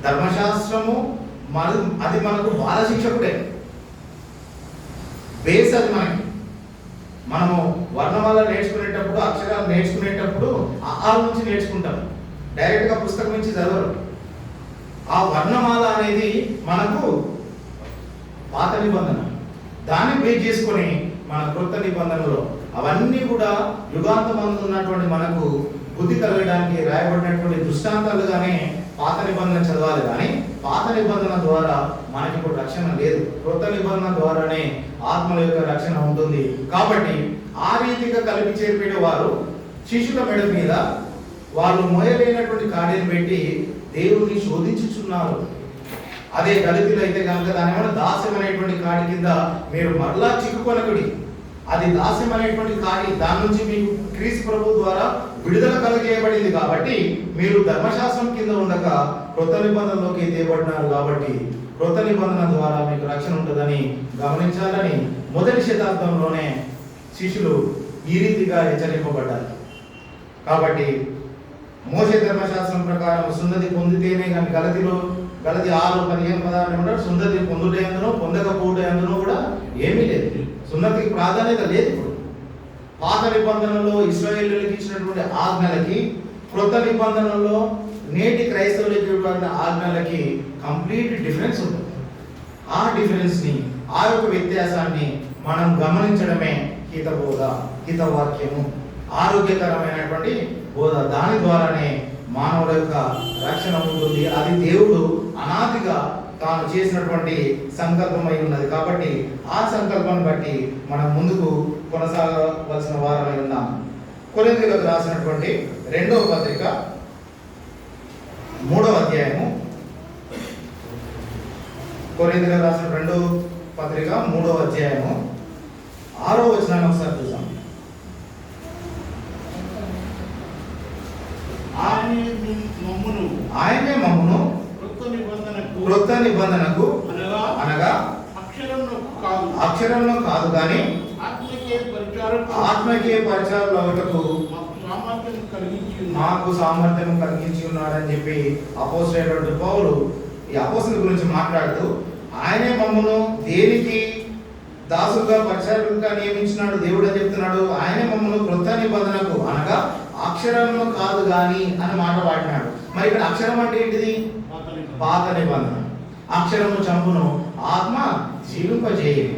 ధర్మశాస్త్రము అది మనకు బాల శిక్షకుడే, బేస్ అది మనము వర్ణమాల నేర్చుకునేటప్పుడు, అక్షరాలు నేర్చుకునేటప్పుడు ఆ నుంచి నేర్చుకుంటాం, డైరెక్ట్ గా పుస్తకం నుంచి చదవరు. ఆ వర్ణమాల అనేది మనకు పాత నిబంధన, దాన్ని బేస్ చేసుకొని మన కొత్త నిబంధనలో అవన్నీ కూడా యుగాంతమందు ఉన్నటువంటి మనకు బుద్ధి కలగడానికి రాయబడినటువంటి దృష్టాంతాలుగానే పాత నిబంధన చదవాలి. కానీ పాత నిబంధన ద్వారా మనకి ఇప్పుడు రక్షణ లేదు, కొత్త నిబంధన ద్వారానే ఆత్మల యొక్క రక్షణ ఉంటుంది. కాబట్టి ఆ రీతిగా కలిపి చేర్పేట వారు శిశుల మెడ మీద వాళ్ళు మోయలేనటువంటి కాడిని పెట్టి దేవుడిని శోధించుచున్నారు. అదే గలితీలో అయితే కనుక దాని ఏమైనా దాస్యం అనేటువంటి కాడి కింద మీరు మరలా చిక్కుకొనకుడి, అది దాస్యం అనేటువంటి కాడి, దాని నుంచి మీకు క్రీస్తు ప్రభు ద్వారా విడుదల కలగజేయబడింది. కాబట్టి మీరు ధర్మశాస్త్రం కింద ఉండక కొత్త నిబంధనలోకి తేబడినారు. కాబట్టి కొత్త నిబంధన ద్వారా మీకు రక్షణ ఉంటుందని గమనించాలని మొదటి శతాబ్దంలోనే శిష్యులు ఈ రీతిగా హెచ్చరింపబడ్డారు. కాబట్టి మోషే ధర్మశాస్త్రం ప్రకారం సున్నతి పొందితేనే కానీ గలతి 6:15-16 సున్నతి పొందుటే అందునో పొందకపోతే అందునో కూడా ఏమీ లేదు, సున్నతికి ప్రాధాన్యత లేదు. ఇప్పుడు పాత నిబంధనలో ఇశ్రాయేలీయులకు ఇచ్చినటువంటి ఆజ్ఞలకి, క్రొత్త నిబంధనలో నేటి క్రైస్తవులకి ఇవ్వబడిన ఆజ్ఞలకి కంప్లీట్ డిఫరెన్స్ ఉంటుంది. ఆ డిఫరెన్స్ని, ఆ యొక్క వ్యత్యాసాన్ని మనం గమనించడమే హితబోధ, హితవాక్యము, ఆరోగ్యకరమైనటువంటి బోధ. దాని ద్వారానే మానవుల యొక్క రక్షణ ఉంటుంది. అది దేవుడు అనాదిగా తాను చేసినటువంటి సంకల్పమై ఉన్నది. కాబట్టి ఆ సంకల్పాన్ని బట్టి మనం ముందుకు కొనసాగవలసిన వారమై ఉన్నాం. కొరింథీయులకు రాసినటువంటి 2వ పత్రిక 3వ అధ్యాయము, కొరింథీయులకు రాసిన 2వ పత్రిక 3వ అధ్యాయము 6వ వచనాన్ని ఒకసారి చూద్దాం. ఆయనే మమ్మును క్రొత్త నిబంధనకు అనగా అక్షరంలో కాదు కానీ ఆత్మకే పరిచారులు అవటకు మాకు సామర్థ్యం కలిగించి ఉన్నాడని చెప్పి అపోస్తలుడైనటువంటి పౌలు ఈ అపోస్తలుల గురించి మాట్లాడుతూ, ఆయనే మమ్మును దేనికి దాసులుగా పరిచారులుగా నియమించినాడు దేవుడు అని చెప్తున్నాడు. ఆయనే మమ్మల్ని క్రొత్త నిబంధనకు అనగా అక్షరంలో కాదు గాని అని మాట వాడినాడు. మరి ఇక్కడ అక్షరం అంటే ఏంటిది? పాత నిబంధన. అక్షరము చంపును, ఆత్మ జీవింపజేయని.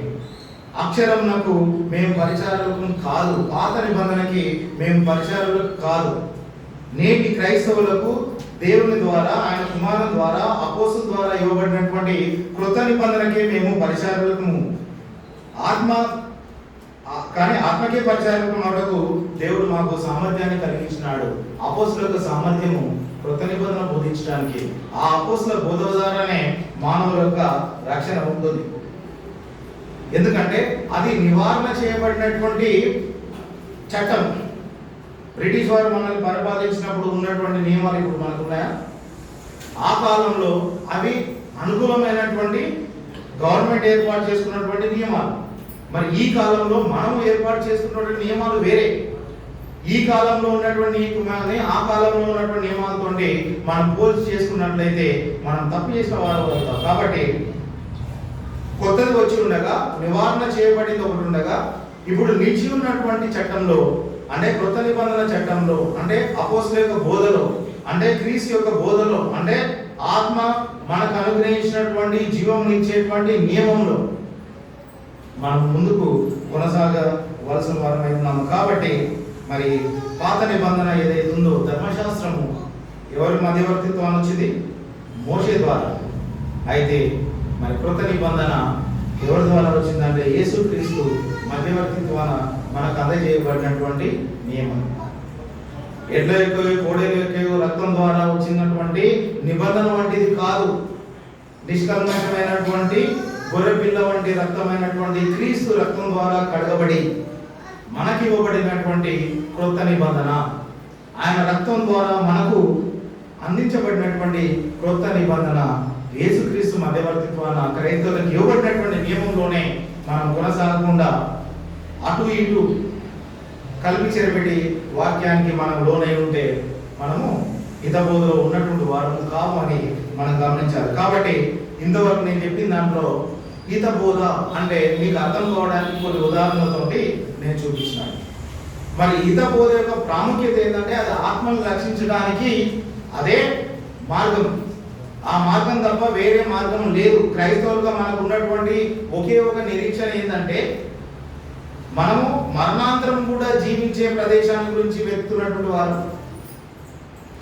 అక్షరమునకు మేము పరిచారకులం కాదు, పాత నిబంధనకి మేము పరిచారకులు కాదు. నేటి క్రైస్తవులకు దేవుని ద్వారా, ఆయన కుమారుల ద్వారా, అపోస్తుల ద్వారా ఇవ్వబడినటువంటి క్రొత్త నిబంధనకే మేము పరిచారకులము. కానీ ఆత్మకే పరిచారకులం అవటకు దేవుడు మాకు సామర్థ్యాన్ని కలిగించినాడు. అపోస్తులకు సామర్థ్యము క్రొత్త నిబంధన బోధించడానికి. ఆ అపోస్తుల బోధ ద్వారానే మానవుల యొక్క రక్షణ ఉంటుంది. ఎందుకంటే అది నివారణ చేయబడినటువంటి చట్టం. బ్రిటిష్ వారు మనల్ని పరిపాలించినప్పుడు ఉన్నటువంటి నియమాలు ఇప్పుడు మనకు ఉన్నాయా? ఆ కాలంలో అవి అనుకూలమైనటువంటి గవర్నమెంట్ ఏర్పాటు చేసుకున్నటువంటి నియమాలు. మరి ఈ కాలంలో మనం ఏర్పాటు చేసుకున్నటువంటి నియమాలు వేరే. ఈ కాలంలో ఉన్నటువంటి నియమాలని ఆ కాలంలో ఉన్నటువంటి నియమాలతో మనం పోల్చి చేసుకున్నట్లయితే మనం తప్పు చేసిన వారు అవుతాం. కాబట్టి కొత్తది వచ్చి ఉండగా, నివారణ చేయబడింది ఒకటి ఉండగా, ఇప్పుడు నిలిచి ఉన్నటువంటి చట్టంలో, అంటే క్రొత్త నిబంధన చట్టంలో, అంటే అపోస్తలుల యొక్క బోధలో, అంటే క్రీస్తు యొక్క బోధలో, అంటే ఆత్మ మనకు అనుగ్రహించినటువంటి జీవం ఇచ్చేటువంటి నియమంలో మనం ముందుకు కొనసాగవలసిన వారమై ఉన్నాము. కాబట్టి మరి పాత నిబంధన ఏదైతే ఉందో, ధర్మశాస్త్రము ఎవరి మధ్యవర్తిత్వం వచ్చింది? మోషే ద్వారా. అయితే మరి క్రొత్త నిబంధన ఎవరి ద్వారా వచ్చిందంటే యేసుక్రీస్తు మధ్యవర్తిత్వాన మనకు అందజేయబడినటువంటి నియమం. ఎడ్ల యొక్క కోడెల యొక్క రక్తం ద్వారా వచ్చినటువంటి నిబంధన వంటిది కాదు. నిష్కల్మషమైనటువంటి గొర్రెపిల్ల వంటి రక్తమైనటువంటి క్రీస్తు రక్తం ద్వారా కడగబడి మనకి ఇవ్వబడినటువంటి క్రొత్త నిబంధన. ఆయన రక్తం ద్వారా మనకు అందించబడినటువంటి క్రొత్త నిబంధన యేసుక్రీస్తు మధ్యవర్తిత్వాన క్రైస్తవులకు ఇవ్వబడినటువంటి నియమంలోనే మనం కొనసాగకుండా అటు ఇటు కలిపి చెరబెట్టి వాక్యానికి మనం లోనై ఉంటే మనము హితబోధలో ఉన్నటువంటి వారము కావు అని మనం గమనించాలి. కాబట్టి ఇంతవరకు నేను చెప్పిన దాంట్లో హితబోధ అంటే మీకు అర్థం కావడానికి కొన్ని ఉదాహరణలతోటి నేను చూపించినాను. మరి హితబోధ యొక్క ప్రాముఖ్యత ఏంటంటే అది ఆత్మను రక్షించడానికి అదే మార్గం. ఆ మార్గం తప్ప వేరే మార్గం లేదు. క్రైస్తవులుగా మనకు ఉన్నటువంటి ఒకే ఒక నిరీక్షణ ఏంటంటే మనము మరణాంతరం కూడా జీవించే ప్రదేశాన్ని గురించి వెతుకుతున్నటువంటి వారు.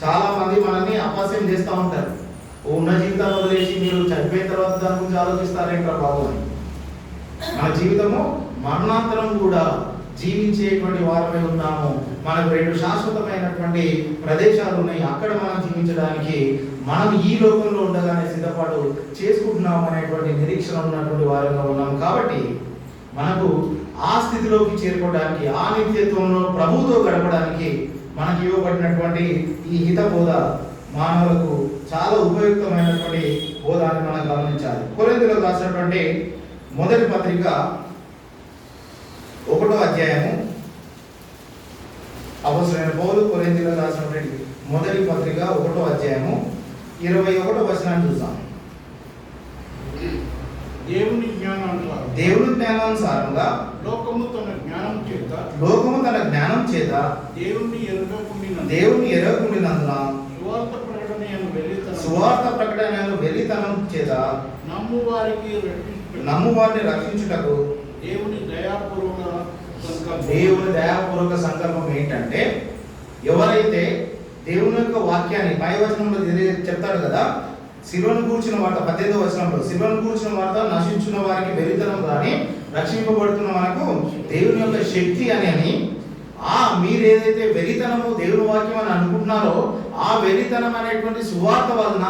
చాలా మంది మనల్ని అపహాస్యం చేస్తూ ఉంటారు. ఉన్న జీవితాన్ని వదిలేసి మీరు చనిపోయిన తర్వాత దాని గురించి ఆలోచిస్తారేంట్రా బాబు అని. మన జీవితము మరణాంతరం కూడా జీవించేటువంటి వారమే ఉన్నాము. మనకు 2 శాశ్వతమైనటువంటి ప్రదేశాలు ఉన్నాయి. అక్కడ మనం జీవించడానికి మనం ఈ లోకంలో ఉండగానే సిద్ధపాటు చేసుకుంటున్నాం అనేటువంటి నిరీక్షణ ఉన్నటువంటి వారంగా ఉన్నాము. కాబట్టి మనకు ఆ స్థితిలోకి చేరుకోవడానికి, ఆ నిత్యత్వంలో ప్రభువుతో గడపడానికి మనకి ఇవ్వబడినటువంటి ఈ హితబోధ మానవులకు చాలా ఉపయుక్తమైనటువంటి బోధాన్ని మనం గమనించాలి. కొరింథీయులకు రాసినటువంటి మొదటి పత్రిక 1వ అధ్యాయము, అపోస్తలుడైన పౌలు కొరింథీయులకు రాసినటువంటి మొదటి పత్రిక 1వ అధ్యాయము 21వ వచనాన్ని చూద్దాం. దేవుని జ్ఞానానుసారంగా లోకము తన జ్ఞానం చేత దేవుని ఎరుగకుండినందున సువార్త ప్రకటనలో వెలితనం చేత నమ్మువారిని రక్షించుటకు దేవుని దయాపూర్వక సంకల్పం ఏంటంటే, ఎవరైతే దేవుని యొక్క వాక్యాన్ని పై వచనంలో చెప్తాడు కదా, శిలువను కూర్చున్న వార్త 18వ వచనంలో, శిలువను కూర్చున్న వార్త నశించిన వారికి వెలితనం కానీ రక్షింపబడుతున్న మనకు దేవుని యొక్క శక్తి అని మీరు ఏదైతే వెలితనము దేవుని వాక్యం అని అనుకుంటున్నారో, ఆ వెలితనం అనేటువంటి సువార్త వలన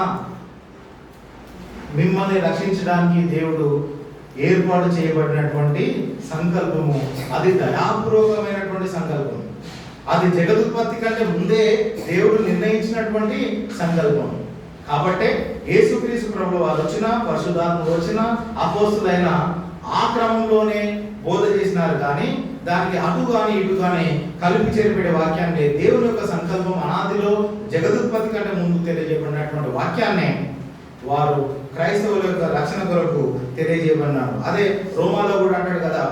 మిమ్మల్ని రక్షించడానికి దేవుడు ఏర్పాటు చేయబడినటువంటి సంకల్పము. అది దయాపూర్వకమైనటువంటి సంకల్పం. అది జగదుత్పత్తి కంటే ముందే దేవుడు నిర్ణయించినటువంటి సంకల్పం. కాబట్టి యేసుక్రీస్తు ప్రభువు వారు వచ్చిన, పరిశుద్ధాత్ముడు వచ్చిన, అపోస్తులైన ఆ క్రమంలోనే బోధ చేసినారు. కానీ దానికి అటు కానీ ఇటు కానీ కలిపి చేరిపెడే వాక్యాన్ని, దేవుని యొక్క సంకల్పం అనాదిలో జగదుత్పత్తి కంటే ముందు తెలియజేయబడినటువంటి వాక్యాన్ని వారు క్రైస్తవుల యొక్క రక్షణ కొరకు తెలియజేయబడినారు. అదే రోమాలో కూడా అంటాడు కదా,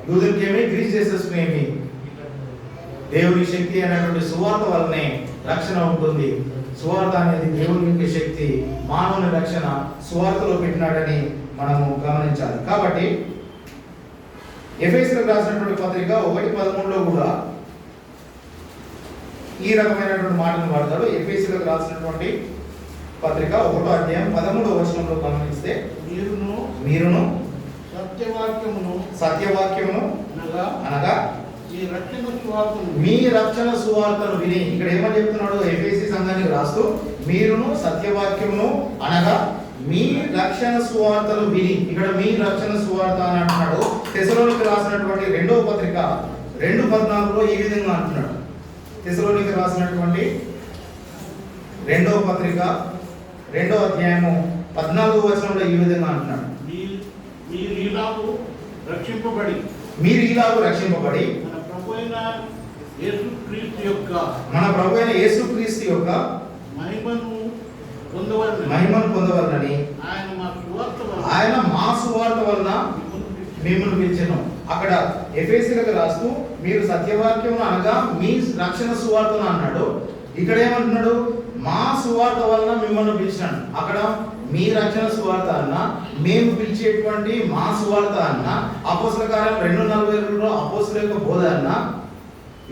యూదులకేమి గ్రీస్ చేసేసుకునేమి దేవుని శక్తి అనేటువంటి సువార్త వల్లనే రక్షణ ఉంటుంది. సువార్త అనేది దేవుని యొక్క శక్తి, మానవుని రక్షణ సువార్తలో పెట్టినాడని మనము గమనించాలి. కాబట్టి ఎఫెసీయులకు రాసినటువంటి పత్రిక 1:13లో కూడా ఈ రకమైనటువంటి మాటను వాడతాడు. ఎఫెసీయులకు రాసినటువంటి పత్రిక 1వ అధ్యాయం 13వ వచనంలో గమనిస్తే, మీరును సత్యవాక్యమును అనగా మీ రక్షణ సువార్తను విని, ఇక్కడ ఏమని చెప్తున్నాడు ఎఫెసీ సంఘానికి రాస్తూ, మీరును సత్యవాక్యమును అనగా మీ రక్షణ సువార్తను విని, ఇక్కడ మీ రక్షణ సువార్త అని అంటున్నాడు. తెసలోనికి రాసినటువంటి 2వ పత్రిక 2:14లో ఈ విధంగా అంటున్నాడు. తెసలోనికి రాసినటువంటి 2వ పత్రిక 2వ అధ్యాయము 14వ వచనంలో ఈ విధంగా అంటున్నాడు, మీరు ఇలాగూ రక్షింపబడి మన ప్రభు అయిన యేసుక్రీస్తు యొక్క మహిమను పొందవలనని ఆయన మా సువార్త వలన మిమ్మల్ని పిలిచెను. అక్కడ ఎఫెసీయులకు రాస్తూ మీరు సత్యవాక్యం అనగా మీ రక్షణ సువార్తను అన్నాడు. ఇక్కడ ఏమంటున్నాడు, మా సువార్త వలన మిమ్మల్ని పిలిచాను. అక్కడ మీ రక్షణ సువార్త అన్న, మేము పిలిచేటువంటి మా సువార్త అన్న, అపోస్తల కార్యం 2:42లో అపోస్తల యొక్క బోధ అన్న,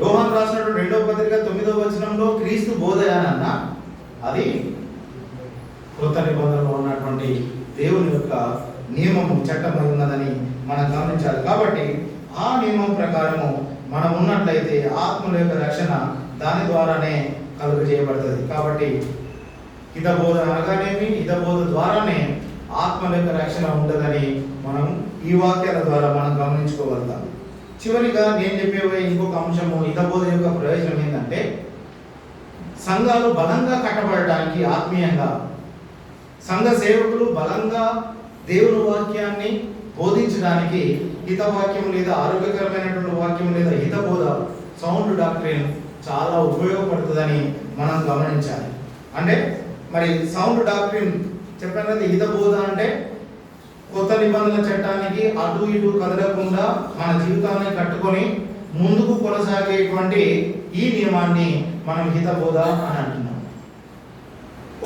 యోహాను రాసినటువంటి 2వ పత్రిక 9వ వచనంలో క్రీస్తు బోధ అన్న, అది కొత్త నిబంధనలో ఉన్నటువంటి దేవుని యొక్క నియమము, చట్టమై ఉన్నదని మనం గమనించాలి. కాబట్టి ఆ నియమం ప్రకారము మనం ఉన్నట్లయితే ఆత్మల యొక్క రక్షణ దాని ద్వారానే కలుగ చేయబడుతుంది. కాబట్టి హితబోధ అనగానేమి, హితబోధ ద్వారానే ఆత్మల యొక్క రక్షణ ఉంటుందని మనం ఈ వాక్యాల ద్వారా మనం గమనించుకోగలుగుతాం. చివరిగా నేను చెప్పేవే ఇంకొక అంశము, హితబోధ యొక్క ప్రయోజనం ఏంటంటే, సంఘాలు బలంగా కట్టబడటానికి, ఆత్మీయంగా సంఘ సేవకులు బలంగా దేవుని వాక్యాన్ని బోధించడానికి హితవాక్యం లేదా ఆరోగ్యకరమైనటువంటి వాక్యం లేదా హితబోధ, సౌండ్ డాక్ట్రిన్ చాలా ఉపయోగపడుతుందని మనం గమనించాలి. అంటే మరి సౌండ్ డాక్ట్రిన్ చెప్పాను కదా, హితబోధ అంటే కొత్త నిబంధనల చట్టానికి అటు ఇటు కదలకుండా మన జీవితాన్ని కట్టుకొని ముందుకు కొనసాగేటువంటి ఈ నియమాన్ని మనం హితబోధ అని అంటున్నాం.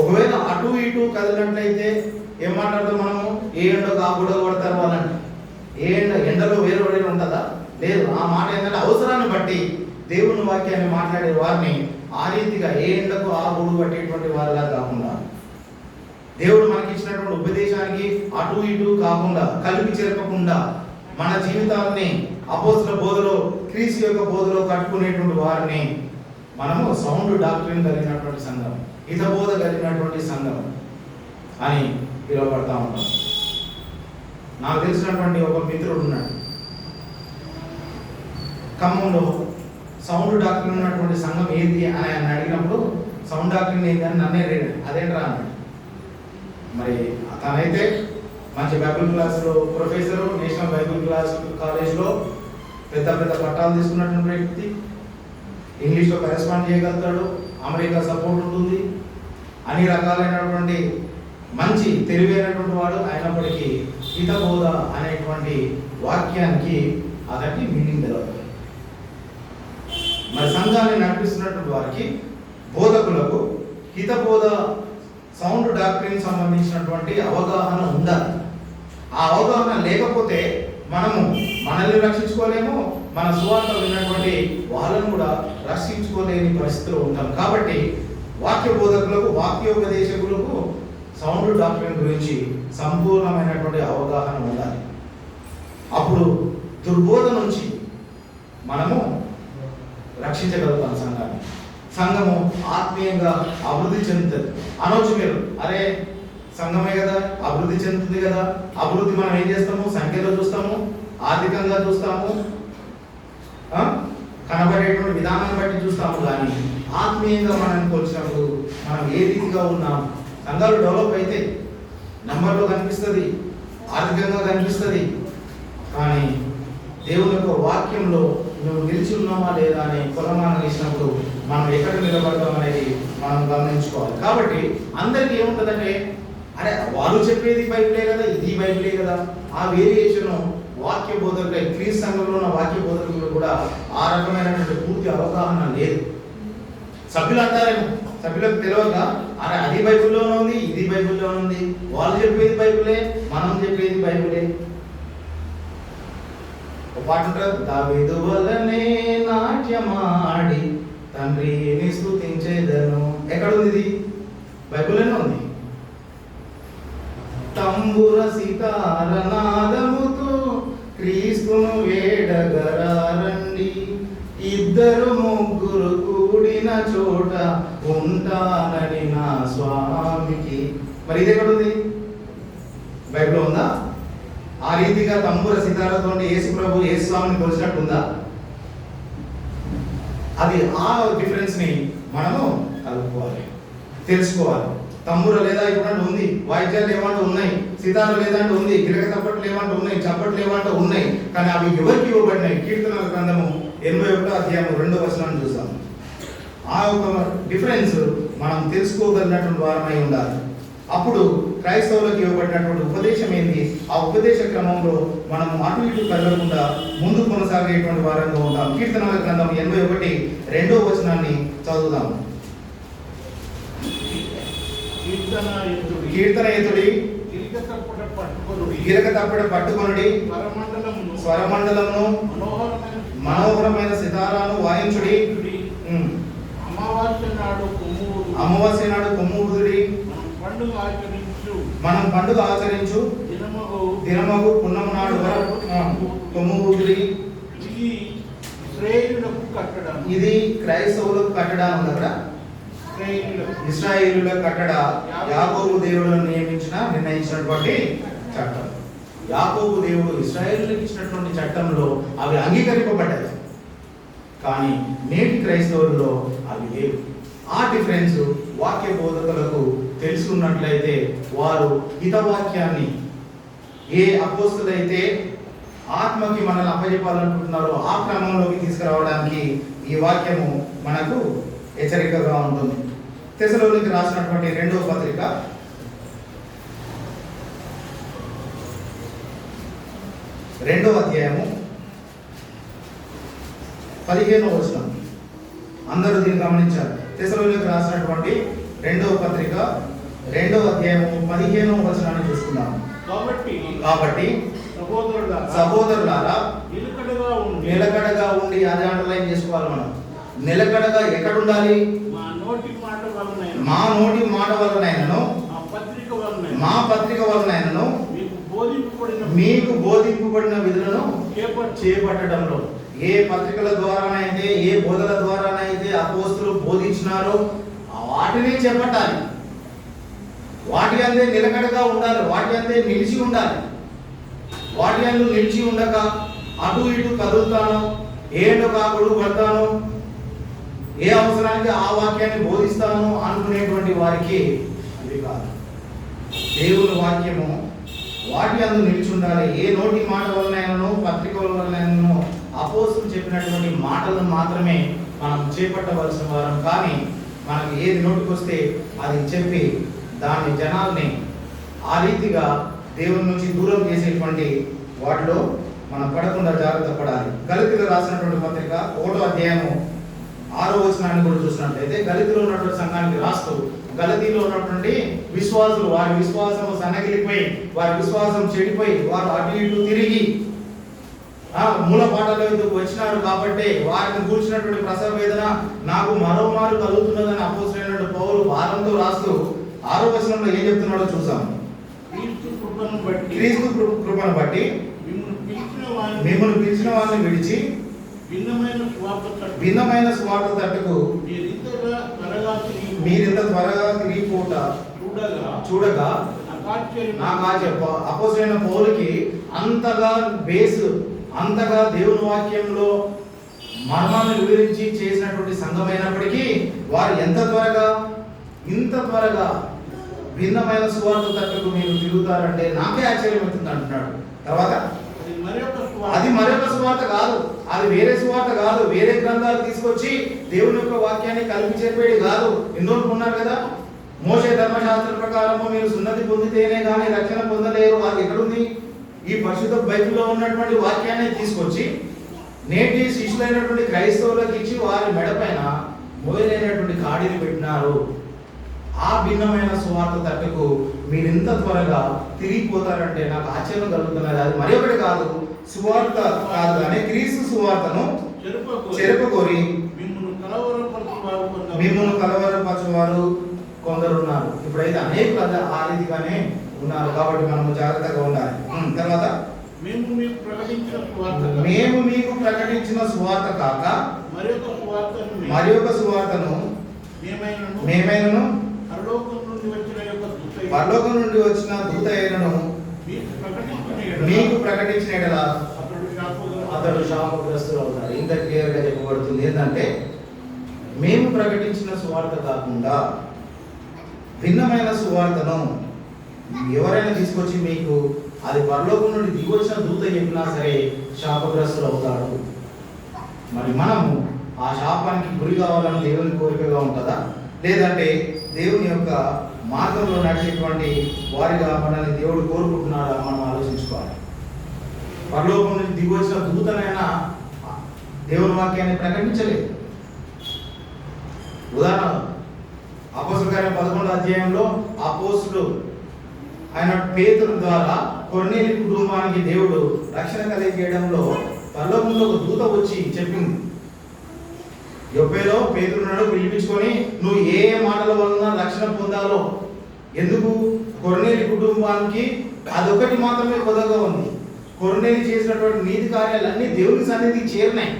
ఒకవేళ అటు ఇటు కదిలినట్లయితే ఏం మాట్లాడతాం మనము, ఏ ఎండో కాకుండా కొడతారు వాళ్ళంటే, ఏ ఎండలో వేరే ఉంటుందా? లేదు. ఆ మాట ఏంటంటే అవసరాన్ని బట్టి దేవుని వాక్యాన్ని మాట్లాడే వారిని ఆ రీతిగా ఏ ఎండకు ఆ గూడు పట్టేటువంటి వారిలా కాకుండా, దేవుడు మనకి ఇచ్చినటువంటి ఉపదేశానికి అటు ఇటు కాకుండా, కలిపి చేరకుండా మన జీవితాన్ని అపోస్తల బోధలో, క్రీస్తు యొక్క బోధలో కట్టుకునేటువంటి వారిని మనము సౌండ్ డాక్ట్రిన్ కలిగినటువంటి సంఘం, హితబోధ కలిగినటువంటి సంఘం అని పిలువబడతా ఉంటాం. నాకు తెలిసినటువంటి ఒక మిత్రుడు ఉన్నాడు ఖమ్మంలో. సౌండ్ డాక్ట్రిన్ ఉన్నటువంటి సంఘం ఏది అని ఆయన అడిగినప్పుడు, సౌండ్ డాక్ట్రిన్ ఏంటి అని నన్నే అదేంట్రా అన్నాడు. మరి తనైతే మంచి బైబిల్ క్లాస్లో ప్రొఫెసరు, నేషనల్ బైబిల్ క్లాస్ కాలేజ్లో పెద్ద పెద్ద పట్టాలు తీసుకున్నటువంటి వ్యక్తి, ఇంగ్లీష్లో కరెస్పాండ్ చేయగలుగుతాడు, అమెరికా సపోర్ట్ ఉంటుంది, అన్ని రకాలైనటువంటి మంచి తెలివైనటువంటి వాడు. అయినప్పటికీ హితబోధ అనేటువంటి వాక్యానికి అతనికి మీనింగ్ తెలియదు. మరి సంఘాన్ని నడిపిస్తున్నటువంటి వారికి, బోధకులకు హితబోధ సౌండ్ డాక్ట్రిన్ సంబంధించినటువంటి అవగాహన ఉండాలి. ఆ అవగాహన లేకపోతే మనము మనల్ని రక్షించుకోలేము, మన సువార్త విన్నటువంటి వాళ్ళను కూడా రక్షించుకోలేని పరిస్థితిలో ఉంటాం. కాబట్టి వాక్య బోధకులకు, వాక్యోపదేశకులకు సౌండ్ డాక్ట్రిన్ గురించి సంపూర్ణమైనటువంటి అవగాహన ఉండాలి. అప్పుడు దుర్బోధ నుంచి మనము రక్షించగలుగుతాం సంఘాన్ని. సంఘము ఆత్మీయంగా అభివృద్ధి చెందుతుంది. అనొచ్చు మీరు, అరే సంఘమే కదా, అభివృద్ధి చెందుతుంది కదా. అభివృద్ధి మనం ఏం చేస్తాము? సంఖ్యలో చూస్తాము, ఆర్థికంగా చూస్తాము, కనబడేటువంటి విధానాన్ని బట్టి చూస్తాము. కానీ ఆత్మీయంగా మనం వచ్చినప్పుడు మనం ఏ రీతిగా ఉన్నాం, సంఘాలు డెవలప్ అయితే నంబర్లో కనిపిస్తుంది, ఆర్థికంగా కనిపిస్తుంది. కానీ దేవుని యొక్క వాక్యంలో నువ్వు నిలిచి ఉన్నామా లేదా అని కొలమానం వేసినప్పుడు మనం ఎక్కడ నిలబడతాం అనేది మనం గమనించుకోవాలి. కాబట్టి అందరికీ ఏముంటుందంటే, అరే వాళ్ళు చెప్పేది బైబిలే కదా, ఇది బైబిలే కదా. ఆ వేరియేషన్ వాక్య బోధకులు, క్రీస్తు సంఘంలో ఉన్న వాక్య బోధకులు కూడా ఆ రకమైనటువంటి పూర్తి అవగాహన లేదు. సభ్యులు అంటారేమో, సభ్యులకు తెలియక అరే అది బైబిల్లోనే ఉంది, ఇది బైబిల్లోనే ఉంది, వాళ్ళు చెప్పేది బైబిలే, మనం చెప్పేది బైబిలే. ఒక పాట ఉంటారు, దావీదు వలనే నాట్యమాడి తండ్రిని స్తుతించేదను. ఎక్కడుంది ఇది? బైబిల్లోనే ఉంది. తంబుర సితార నాదముతో క్రీస్తును వేడగరారండి, ఇద్దరు ముగ్గురు కూడిన చోట ఉంటానని నా స్వామికి. మరి ఇది ఎక్కడుంది? బైబిల్లో ఉందా? ఆ రీతిగా తంబుర సితారతో యేసు ప్రభు యేసు స్వామిని కొలిచినట్టు ఉందా? అది ఆ డిఫరెన్స్ ని మనము కలుపుకోవాలి, తెలుసుకోవాలి. తంబుర లేదా ఇవ్వండి ఉంది, వాయిద్యాలు ఏమంటూ ఉన్నాయి, సితార లేదంటూ ఉంది, గిరక తప్పట్లు ఏమంటూ ఉన్నాయి, చప్పట్లు ఏమంటూ ఉన్నాయి. కానీ అవి ఎవరికి ఇవ్వబడినాయి? కీర్తనల గ్రంథము 81వ అధ్యాయం 2వ వచనాన్ని చూసాం. ఆ ఒక డిఫరెన్స్ మనం తెలుసుకోగలిగినటువంటి వారమై ఉండాలి. అప్పుడు క్రైస్తవులకు ఇవ్వబడినటువంటి ఉపదేశం ఏంటి? ఆ ఉపదేశ క్రమంలో మనం అటు ఇటు కదలకుండా ముందు కొనసాగేటువంటి వారంగా ఉంటాం. కీర్తనల గ్రంథం 81 2వ వచనాన్ని చదువుదాం. కీర్తనయుతుడి గిరక తప్పడ పట్టుకొనుడి, స్వరమండలమును మనోహరమైన సితారాను వాయించుడి, అమావాస్య నాడు కొమ్ముడి, మనం పండుగ ఆచరించు దినమగు పున్నము నాడు కొమ్ముడి. ఇది క్రైస్తవులకు కట్టడా ఉంది అక్కడ. ఇశ్రాయేలుల కట్టడ యాకోబు దేవుడు నిర్ణయించినటువంటి చట్టం. యాకోబు దేవుడు ఇశ్రాయేలులకు ఇచ్చినటువంటి చట్టంలో అవి అంగీకరింపబడ్డాయి. కానీ నేటి క్రైస్తవుల్లో అవి లేవు. ఆ డిఫరెన్స్ వాక్య బోధకులకు తెలుసుకున్నట్లయితే వారు హితవాక్యాన్ని, ఏ అపోస్తులైతే ఆత్మకి మనల్ని అప్పచెప్పాలనుకుంటున్నారో ఆ క్రమంలోకి తీసుకురావడానికి ఈ వాక్యము మనకు హెచ్చరికగా ఉంటుంది. తెస్సలోనికి రాసినటువంటి 2వ పత్రిక 2వ అధ్యాయము 15వ వచనం. అందరూ దీన్ని గమనించారు. తెస్సలోనికి రాసినటువంటి 2వ పత్రిక 2వ అధ్యాయము 15వ వచనాన్ని చూసుకుందాం. కాబట్టి సహోదరులారా నిలకడగా ఉండి, అది అండర్లైన్ చేసుకోవాలి. మనం నిలకడగా ఎక్కడ ఉండాలి? మా నోటి మాట వలనైనను మా పత్రిక వలనైనను మీకు బోధింపబడిన విధులను చేపట్టడంలో. ఏ పత్రికల ద్వారానైతే, ఏ బోధల ద్వారానైతే అపోస్తులు బోధించినారో వాటిని చేపట్టాలి. వాటి అందే నిలకడగా ఉండాలి, వాటి అందే నిలిచి ఉండాలి. వాటి అందు నిలిచి ఉండక అటు ఇటు కదులుతాను, ఏంటో కాకుడు పడతాను, ఏ అవసరానికి ఆ వాక్యాన్ని బోధిస్తాను అనుకునేటువంటి వారికి అది కాదు. దేవుని వాక్యము వాటి అందు నిలిచి ఉండాలి. ఏ నోటి మాట వలనైనను పత్రిక వలనైనను అపోస్తులు చెప్పినటువంటి మాటలను మాత్రమే మనం చేపట్టవలసిన వారం. కానీ మనకు ఏది నోటికి వస్తే అది చెప్పి దాని జనాల్ని ఆ రీతిగా దేవుని నుంచి దూరం చేసేటువంటి వాటిలో మనం పడకుండా జాగ్రత్త పడాలి. గలితీయులకు రాసినటువంటి పత్రిక 1వ అధ్యాయము 6వ వచనాన్ని కూడా చూసినట్లయితే గలితీయులో ఉన్నటువంటి సంఘానికి రాస్తూ గలతీలో ఉన్నటువంటి విశ్వాసులు, వారి విశ్వాసం సన్నగిలిపోయి, వారి విశ్వాసం చెడిపోయి, వారు అటు ఇటు తిరిగి మూల పాఠాల ఎందుకు వచ్చినారు కాబట్టి వారిని కూర్చున్నటువంటి ప్రసవ వేదన నాకు మరోమారు కలుగుతున్నదని అపోస్తలుడైన పౌలు భారంతో రాస్తూ 6వ వచనంలో ఏం చెప్తున్నాడో చూసాం. క్రీస్తు కృపను బట్టి మిమ్మల్ని పిలిచిన వారిని విడిచి భిన్నమైన స్వార్థ తట్టుకు మీరింత త్వరగా తిరిగిపోట చూడగా నాకు అపోస్తలుడైన పౌలుకి అంతగా దేవుని వాక్యంలో మర్మాన్ని వివరించి చేసినటువంటి సంఘమైనప్పటికీ వారు ఇంత త్వరగా భిన్నమైన సువార్త తట్టుకు మీరు తిరుగుతారంటే నాకే ఆశ్చర్యం అవుతుంది అంటున్నాడు. తర్వాత అది మరొక సువార్త కాదు, అది వేరే సువార్త కాదు, వేరే గ్రంథాలు తీసుకొచ్చి దేవుని యొక్క వాక్యాన్ని కలిపి చెప్పేది కాదు. ఎన్నో ఉన్నారు కదా, మోషే ధర్మశాస్త్రం ప్రకారము మీరు సున్నతి పొందితేనే కానీ రక్షణ పొందలేరు. అది ఎక్కడుంది? ఈ పరిశుద్ధ బైబిల్లో ఉన్నటువంటి వాక్యాన్ని తీసుకొచ్చి నేటి శిష్యులైనటువంటి క్రైస్తవులకు ఇచ్చి వారి మెడపైన మోయలైనటువంటి కాడిని పెట్టినారు. ఆ భిన్నమైన సువార్త తట్టుకు మీరు ఇంత త్వరగా తిరిగిపోతారంటే నాకు ఆశ్చర్యం కలుగుతున్నది. అది మరి ఒకటి కాదు, సువార్త కాదు కానీ క్రీస్తు సువార్తను చెరుపుకొని మిమ్మల్ని కలవరపరచువారు కొందరు ఉన్నారు. ఇప్పుడైతే అనేక ఆ రీతిగానే ఉన్నారు కాబట్టి మనము జాగ్రత్తగా ఉండాలి. తర్వాత మేము మీకు ప్రకటించిన సువార్త కాక మరి ఒక సువార్తను మేమైనను పరలోకం నుండి వచ్చిన దూత అయినను మీకు ప్రకటించిన అతడు శాపగ్రస్తులు అవుతాడు. ఇంత క్లియర్ గా చెప్పబడుతుంది. ఏంటంటే మేము ప్రకటించిన సువార్త కాకుండా భిన్నమైన సువార్తను ఎవరైనా తీసుకొచ్చి మీకు అది పరలోకం నుండి దిగొచ్చిన దూత చెప్పినా సరే శాపగ్రస్తులు అవుతాడు. మరి మనము ఆ శాపానికి గురి కావాలని దేవుని కోరికగా ఉంటుందా, లేదంటే దేవుని యొక్క మార్గంలో నడిచేటువంటి వారిగా మనల్ని దేవుడు కోరుకుంటున్నాడా మనం ఆలోచించుకోవాలి. పరలోకం నుంచి దిగొచ్చిన దూతనైనా దేవుని వాక్యాన్ని ప్రకటించలేదు. ఉదాహరణ అపోస్తలుల కార్యం 11వ అధ్యాయంలో అపోస్తలుడు ఆయన పేతురు ద్వారా కొర్నేలి కుటుంబానికి దేవుడు రక్షణ కలిగేయడంలో పరలోకంలో ఒక దూత వచ్చి చెప్పింది. యొప్పేలో పేతురున్నాడు, పిలిపించుకొని నువ్వు ఏ మాటల వలన రక్షణ పొందాలో, ఎందుకు కొర్నేలి కుటుంబానికి అదొకటి మాత్రమే కొదగా ఉంది. కొర్నేలి చేసినటువంటి నీతి కార్యాలన్నీ దేవుని సన్నిధికి చేరినాయి,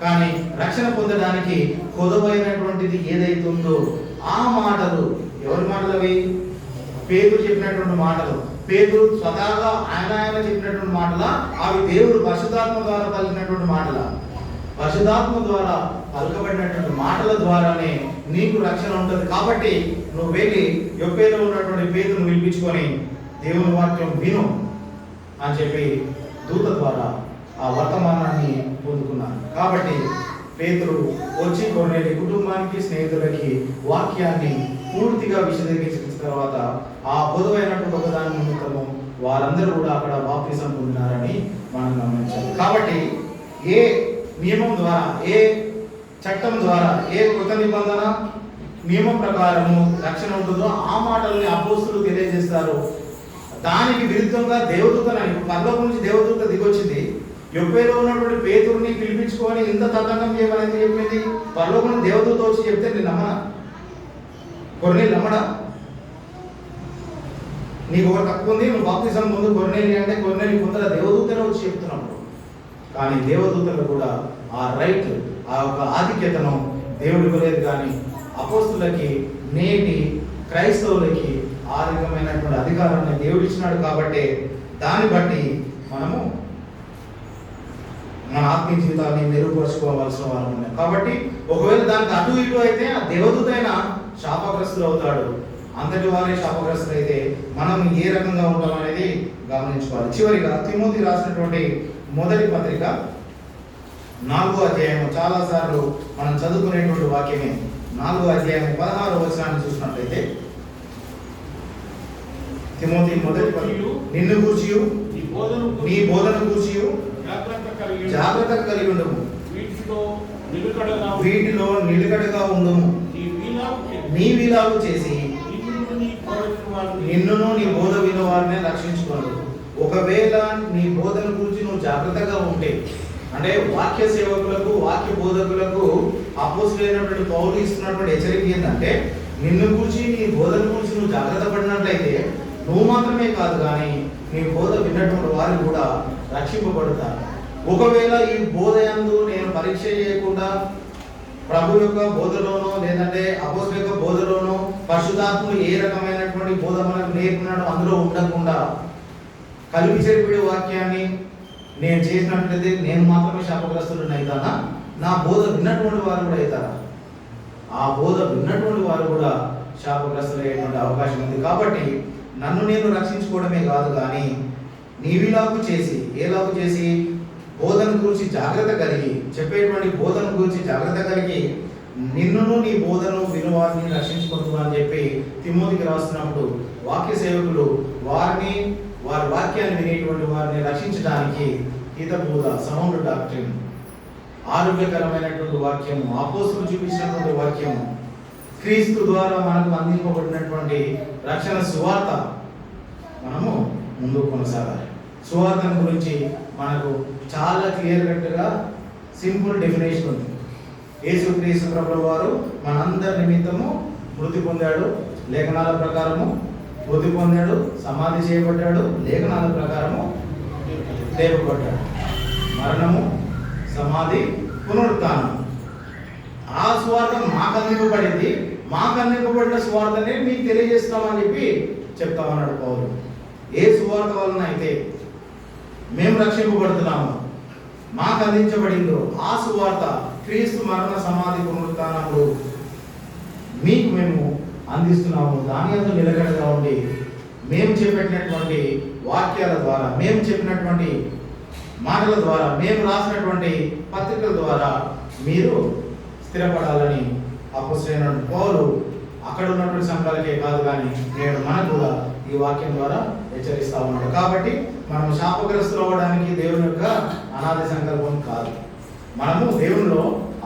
కానీ రక్షణ పొందడానికి కొదవైనటువంటిది ఏదైతుందో ఆ మాటలు ఎవరి మాటలు అవి? పేతురు చెప్పినటువంటి మాటలు. పేతురు స్వతహాగా ఆయన చెప్పినటువంటి మాటల, అవి దేవుడు పరిశుద్ధాత్మ ద్వారా పలికినటువంటి మాటల. పరిశుద్ధాత్మ ద్వారా పలకబడినటువంటి మాటల ద్వారానే నీకు రక్షణ ఉంటుంది. కాబట్టి నువ్వు వెళ్ళి యొప్పేలో ఉన్నటువంటి పేతురును పిలిపించుకొని దేవుని వాక్యం విను అని చెప్పి దూత ద్వారా ఆ వర్తమానాన్ని పొందుకున్నాను. కాబట్టి పేతురు వచ్చి కొర్నేలి కుటుంబానికి స్నేహితులకి వాక్యాన్ని పూర్తిగా విశదీకరించిన తర్వాత ఆ పొదువైనటువంటి ఒకదాని నిమిత్తము వారందరూ కూడా అక్కడ బాప్తిసం పొందినారని మనం గమనించాలి. కాబట్టి ఏ నియమం ద్వారా, ఏ చట్టం ద్వారా, ఏ కృత నిబంధన నియమం ప్రకారము రక్షణ ఉంటుందో ఆ మాటల్ని అపోస్తలులు తెలియజేస్తారు. దానికి విరుద్ధంగా దేవదూతని పరలోకం నుంచి దేవదూత దిగొచ్చింది. యొప్పేలో ఉన్నటువంటి పేతురుని పిలిపించుకొని ఇంత తతంగం చేయమని చెప్పింది. పరలోకం దేవదూత వచ్చి చెప్తే నేను నమ్మనా? కొర్నేలి నమ్మడా? నీకు ఒక తక్కువ ఉంది, నువ్వు బాప్తిసం ముందు కొర్నేలి అంటే కొర్నేలి ముందర దేవదూతనే వచ్చి చెప్తున్నాడు. కానీ దేవదూతలు కూడా ఆ రైట్, ఆ యొక్క ఆధిక్యతను దేవుడు ఇవ్వలేదు. కానీ అపోస్తులకి, నేటి క్రైస్తవులకి ఆ రకమైనటువంటి అధికారాన్ని దేవుడు ఇచ్చినాడు. కాబట్టి దాన్ని బట్టి మనము మన ఆత్మీయ జీవితాన్ని మెరుగుపరుచుకోవాల్సిన వారు ఉన్నాయి. కాబట్టి ఒకవేళ దానికి అటు ఇటు అయితే ఆ దేవదూతైన శాపగ్రస్తులు అవుతాడు. అంతటి వారే శాపగ్రస్తులు అయితే మనం ఏ రకంగా ఉంటాం అనేది గమనించుకోవాలి. చివరిగా తిమోతి రాసినటువంటి మొదటి పత్రిక 4వ అధ్యాయం, చాలా సార్లు మనం చదువుకునేటువంటి వాక్యమే. 4వ అధ్యాయం 16వ వచనాన్ని చూసినట్లయితే, తిమోతి మొదటి పత్రిక నిన్ను గూర్చియు నీ బోధన గూర్చియు జాగ్రత్తగా కలిగి ఉండము, వీటిలో నిలకడగా ఉండము, నీ వీలాలు చేసి నిన్నును నీ బోధ విను వారిని రక్షించుకోను. ఒకవేళ నీ బోధన గురించి నువ్వు జాగ్రత్తగా ఉంటే, అంటే వాక్య సేవకులకు వాక్య బోధకులకు అపోస్తులైనటువంటి పౌలు ఇస్తున్నటువంటి హెచ్చరిక ఏంటంటే, నిన్ను గురించి నీ బోధన గురించి నువ్వు జాగ్రత్త పడినట్లయితే నువ్వు మాత్రమే కాదు కానీ నీ బోధ విన్నటువంటి వారు కూడా రక్షింపబడతారు. ఒకవేళ ఈ బోధ యందు నేను పరీక్ష చేయకుండా ప్రభు యొక్క బోధలోనో లేదంటే అపోస్తుల యొక్క బోధలోనో పరిశుద్ధాత్ముడు ఏ రకమైనటువంటి బోధ మనకు నేర్పినాడో అందులో ఉండకుండా కలిపి చెరిపిడే వాక్యాన్ని నేను చేసినట్లయితే నేను మాత్రమే శాపగ్రస్తులను అవుతానా? నా బోధ విన్నటువంటి వారు కూడా అవుతారా? ఆ బోధ విన్నటువంటి వారు కూడా శాపగ్రస్తులు అయ్యేటువంటి అవకాశం ఉంది. కాబట్టి నన్ను నేను రక్షించుకోవడమే కాదు కానీ నీవిలాగు చేసి ఏలాగు చేసి బోధన గురించి జాగ్రత్త కలిగి చెప్పేటువంటి బోధన గురించి జాగ్రత్త కలిగి నిన్నును నీ బోధను వినువారిని రక్షించుకుంటున్నా అని చెప్పి తిమోతికి రాస్తున్నప్పుడు వాక్య సేవకులు వారి వాక్యాన్ని వినేటువంటి వారిని రక్షించడానికి హిత బోధ, సౌండ్ డాక్ట్రిన్, ఆరోగ్యకరమైనటువంటి వాక్యము, అపోస్తులు చూపించినటువంటి వాక్యము, క్రీస్తు ద్వారా మనకు అందింపబడినటువంటి రక్షణ సువార్త మనము ముందుకు కొనసాగాలి. సువార్తను గురించి మనకు చాలా క్లియర్ కట్గా సింపుల్ డెఫినేషన్ ఉంది. యేసుక్రీస్తు ప్రభువు వారు మనందరి నిమిత్తము మృతి పొందాడు, లేఖనాల ప్రకారము మృతి పొందాడు, సమాధి చేయబడ్డాడు, లేఖనాల ప్రకారము లేపబడ్డాడు. మరణము, సమాధి, పునరుత్థానం. ఆ స్వార్థ మాకు అందింపబడింది. మాకు అందింపబడిన స్వార్థనే మీకు తెలియజేస్తామని చెప్పి చెప్తా ఉన్నాడు పౌలు. ఏ సువార్త వలన అయితే మేము రక్షింపబడుతున్నాము, మాకు అందించబడిందో ఆ సువార్త క్రీస్తు మరణ, సమాధి, పునరుత్థానములు మీకు మేము అందిస్తున్నాము. దాని అందు నిలకడగా ఉండి మేము చెప్పినటువంటి వాక్యాల ద్వారా, మేము చెప్పినటువంటి మాటల ద్వారా, మేము రాసినటువంటి పత్రికల ద్వారా మీరు స్థిరపడాలని అపోస్తలుడైన పౌలు అక్కడ ఉన్నటువంటి సంఘాలకే కాదు కానీ నేడు మనకు కూడా ఈ వాక్యం ద్వారా హెచ్చరిస్తా ఉన్నాడు. కాబట్టి మనం శాపగ్రస్తులు అవ్వడానికి దేవుని యొక్క అనాది సంకల్పం కాదు. మనము దేవునిలో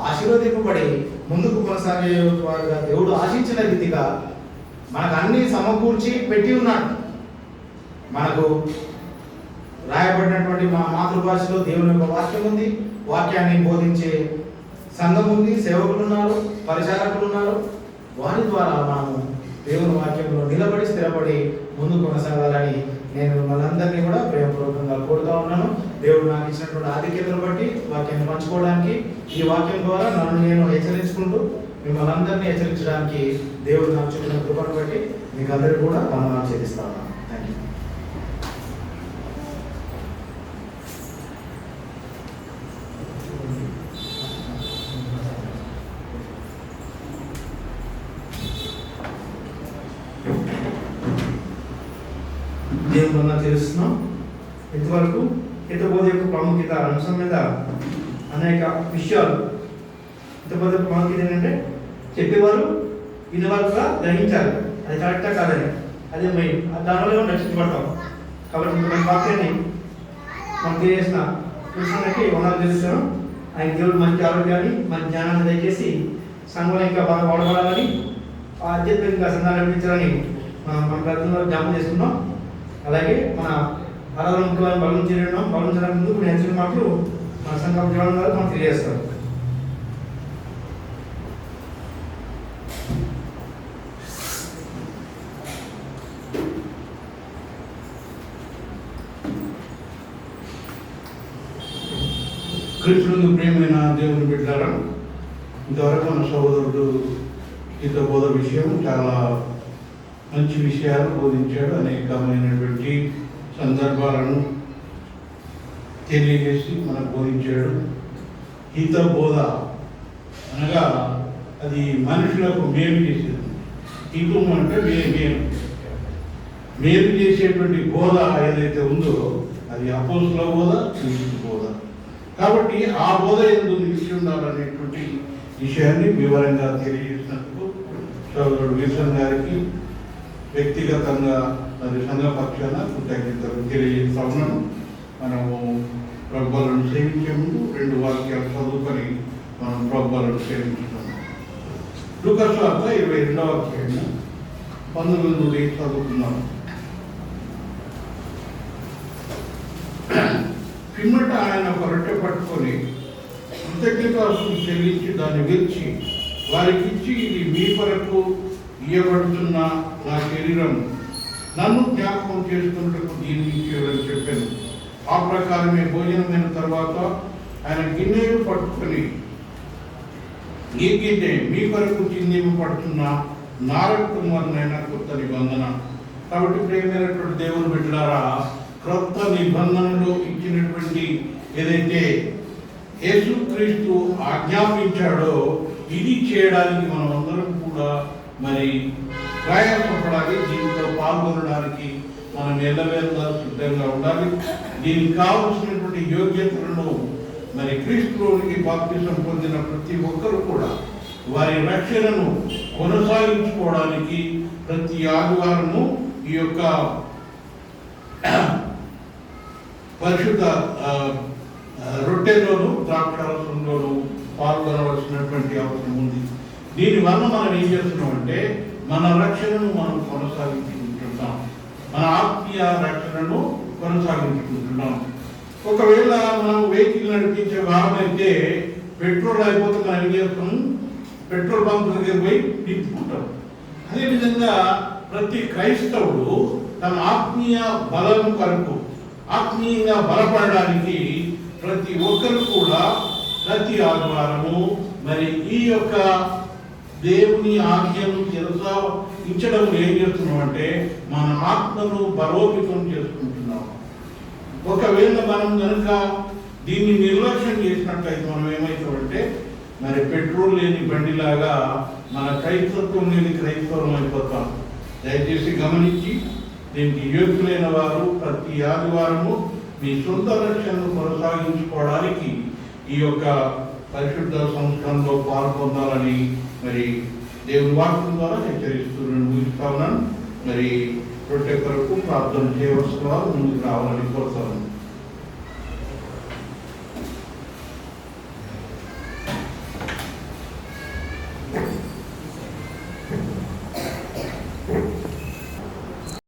ఆశీర్వదింపబడి ముందుకు కొనసాగే వారుగా దేవుడు ఆశించిన రీతిగా మనకు అన్ని సమకూర్చి పెట్టి ఉన్నాడు. మనకు రాయబడినటువంటి మా మాతృభాషలో దేవుని యొక్క వాక్యం ఉంది, వాక్యాన్ని బోధించే సంఘం ఉంది, సేవకులు ఉన్నారు, పరిచారకులు ఉన్నారు. వారి ద్వారా మనము దేవుని వాక్యంలో నిలబడి స్థిరపడి ముందుకు కొనసాగాలని నేను మనందరినీ కూడా ప్రేమపూర్వకంగా కోరుతా ఉన్నాను. దేవుడు నాకు ఇచ్చినటువంటి ఆధిక్యతను బట్టి వాక్యాన్ని పంచుకోవడానికి, ఈ వాక్యం ద్వారా నన్ను నేను హెచ్చరించుకుంటూ మిమ్మల్ని అందరినీ హెచ్చరించడానికి దేవుడు నాకు చెప్పిన కృపను బట్టి మీకు అందరికీ కూడా వందనాలు చెల్లిస్తా ఉన్నాను. Thank you. దేవుని వందనాలు తెలుస్తున్నాం. ఇంతవరకు హితబోధ యొక్క ప్రాముఖ్యత అంశం మీద అనేక విషయాలు. హితబోధ యొక్క ప్రాముఖ్యత ఏంటంటే చెప్పేవారు వినేవారు కూడా గ్రహించాలి, అది కరెక్టా కాదని. అదే మెయిన్. దానివల్ల మనం రక్షించబడతాం. కాబట్టి మన వాక్యాన్ని మనం తెలియజేసిన కృష్ణకి వందనాలు తెలుస్తున్నాం. ఆయన దేవుడు మంచి ఆరోగ్యాన్ని, మంచి జ్ఞానాన్ని దయచేసి సంఘంలో ఇంకా బాగా వాడబడాలని, ఆధ్యాత్మికంగా సంఘాన్ని నడిపించాలని మన ప్రజల్లో జ్ఞాపకం చేసుకున్నాం. అలాగే మన ఆరాధన ముఖ్యమైన బలం చేయడం, బలం చేయడం ముందు కొన్ని హెచ్చరిక మాటలు మన సంఘం జీవనం ద్వారా మనం తెలియజేస్తాం. క్రీస్తునందు ప్రియమైన దేవుని బిడ్డలారా, ఇంతవరకు మన సహోదరుడు హితబోధ విషయం చాలా మంచి విషయాలు బోధించాడు. అనేకమైనటువంటి సందర్భాలను తెలియజేసి మనకు బోధించాడు. హితబోధ అనగా అది మనుషులకు మేలు చేసేది. హితం అంటే మేలు చేసేటువంటి బోధ ఏదైతే ఉందో అది అపోస్తుల బోధ, క్రీస్తు బోధ. కాబట్టి ఆ బోధ ఎందుకు నిలిచి ఉండాలనేటువంటి విషయాన్ని వివరంగా తెలియజేసినందుకు సోదరుడు విల్సన్ గారికి వ్యక్తిగతంగా మరి సంఘ పక్షాన కృతజ్ఞతలు తెలియజేస్తా ఉన్నాను. మనము ప్రభువులను సేవించే ముందు 2 వాక్యాలు చదువుకొని మనం ప్రభువులను సేవించున్నాము. లూకా సువార్త 22వ అధ్యాయం 19 నుండి చదువుకున్నాం. పిమ్మట ఆయన ఒక రొట్టె పట్టుకొని కృతజ్ఞతాస్తుతులు చెల్లించి దాన్ని విరిచి వారికి ఇచ్చి, ఇది మీ కొరకు ఇయ్యబడుతున్న నా శరీరం, నన్ను జ్ఞాపకం చేసుకున్నట్టు దీన్ని ఇచ్చేవారని చెప్పాను. ఆ ప్రకారమే భోజనమైన తర్వాత ఆయన గిన్నెలు పట్టుకొని, ఈ గిన్నె మీ కొరకు చిందింపబడుతున్న నా రక్తమునైన కొత్త నిబంధన. కాబట్టి ప్రియమైనటువంటి దేవుని బిడ్డలారా, క్రొత్త నిబంధనలో ఇచ్చినటువంటి ఏదైతే యేసుక్రీస్తు ఆజ్ఞాపించాడో ఇది చేయడానికి మనం అందరం కూడా మరి ప్రయాసపడాలి. దీంట్లో పాల్గొనడానికి మనం ఎల్లవేళలా సిద్ధంగా ఉండాలి. దీనికి కావలసినటువంటి యోగ్యతలను మరి క్రీస్తులోనికి బాప్తిసం పొందిన ప్రతి ఒక్కరు కూడా వారి రక్షణను కొనసాగించుకోవడానికి ప్రతి ఆదివారము ఈ యొక్క పరిశుద్ధ రొట్టెలోను ద్రాక్షారసంలోను పాల్గొనవలసినటువంటి అవసరం ఉంది. దీనివల్ల మనం ఏం చేస్తున్నామంటే మన రక్షణను మనం కొనసాగించుకుంటున్నాం, మన ఆత్మీయ రక్షణను కొనసాగించుకుంటున్నాం. ఒకవేళ మనం వెహికల్ నడిపించే వాహనం అయితే పెట్రోల్ అయిపోతే మనం ఏం చేస్తాం, పెట్రోల్ బంక్ దగ్గర పోయి నింపుకుంటాం. అదేవిధంగా ప్రతి క్రైస్తవుడు తన ఆత్మీయ బలం కొరకు, ఆత్మీయంగా బలపడడానికి ప్రతి ఒక్కరు కూడా ప్రతి ఆదివారము మరి ఈ యొక్క దేవుని ఆజ్ఞను తెలుసాంచడం ఏం చేస్తున్నాం అంటే మన ఆత్మను బలోపేతం చేసుకుంటున్నాం. ఒకవేళ మనం కనుక దీన్ని నిర్లక్ష్యం చేసినట్లయితే మనం ఏమవుతామంటే మరి పెట్రోల్ లేని బండిలాగా మన క్రైస్తత్వం లేని క్రైస్తవం అయిపోతాం. దయచేసి గమనించి దీనికి యోగ్యులైన వారు ప్రతి ఆదివారము మీ సొంత రక్షణను కొనసాగించుకోవడానికి ఈ యొక్క పరిశుద్ధ సంస్కరణలో పాల్గొనాలని మరి దేవుని వాక్యం ద్వారా హెచ్చరిస్తూ నేను ముగిస్తా ఉన్నాను. మరి ప్రతి ఒక్కరికి ప్రార్థన చేయవలసిన వారు ముందుకు రావాలని కోరుతాను.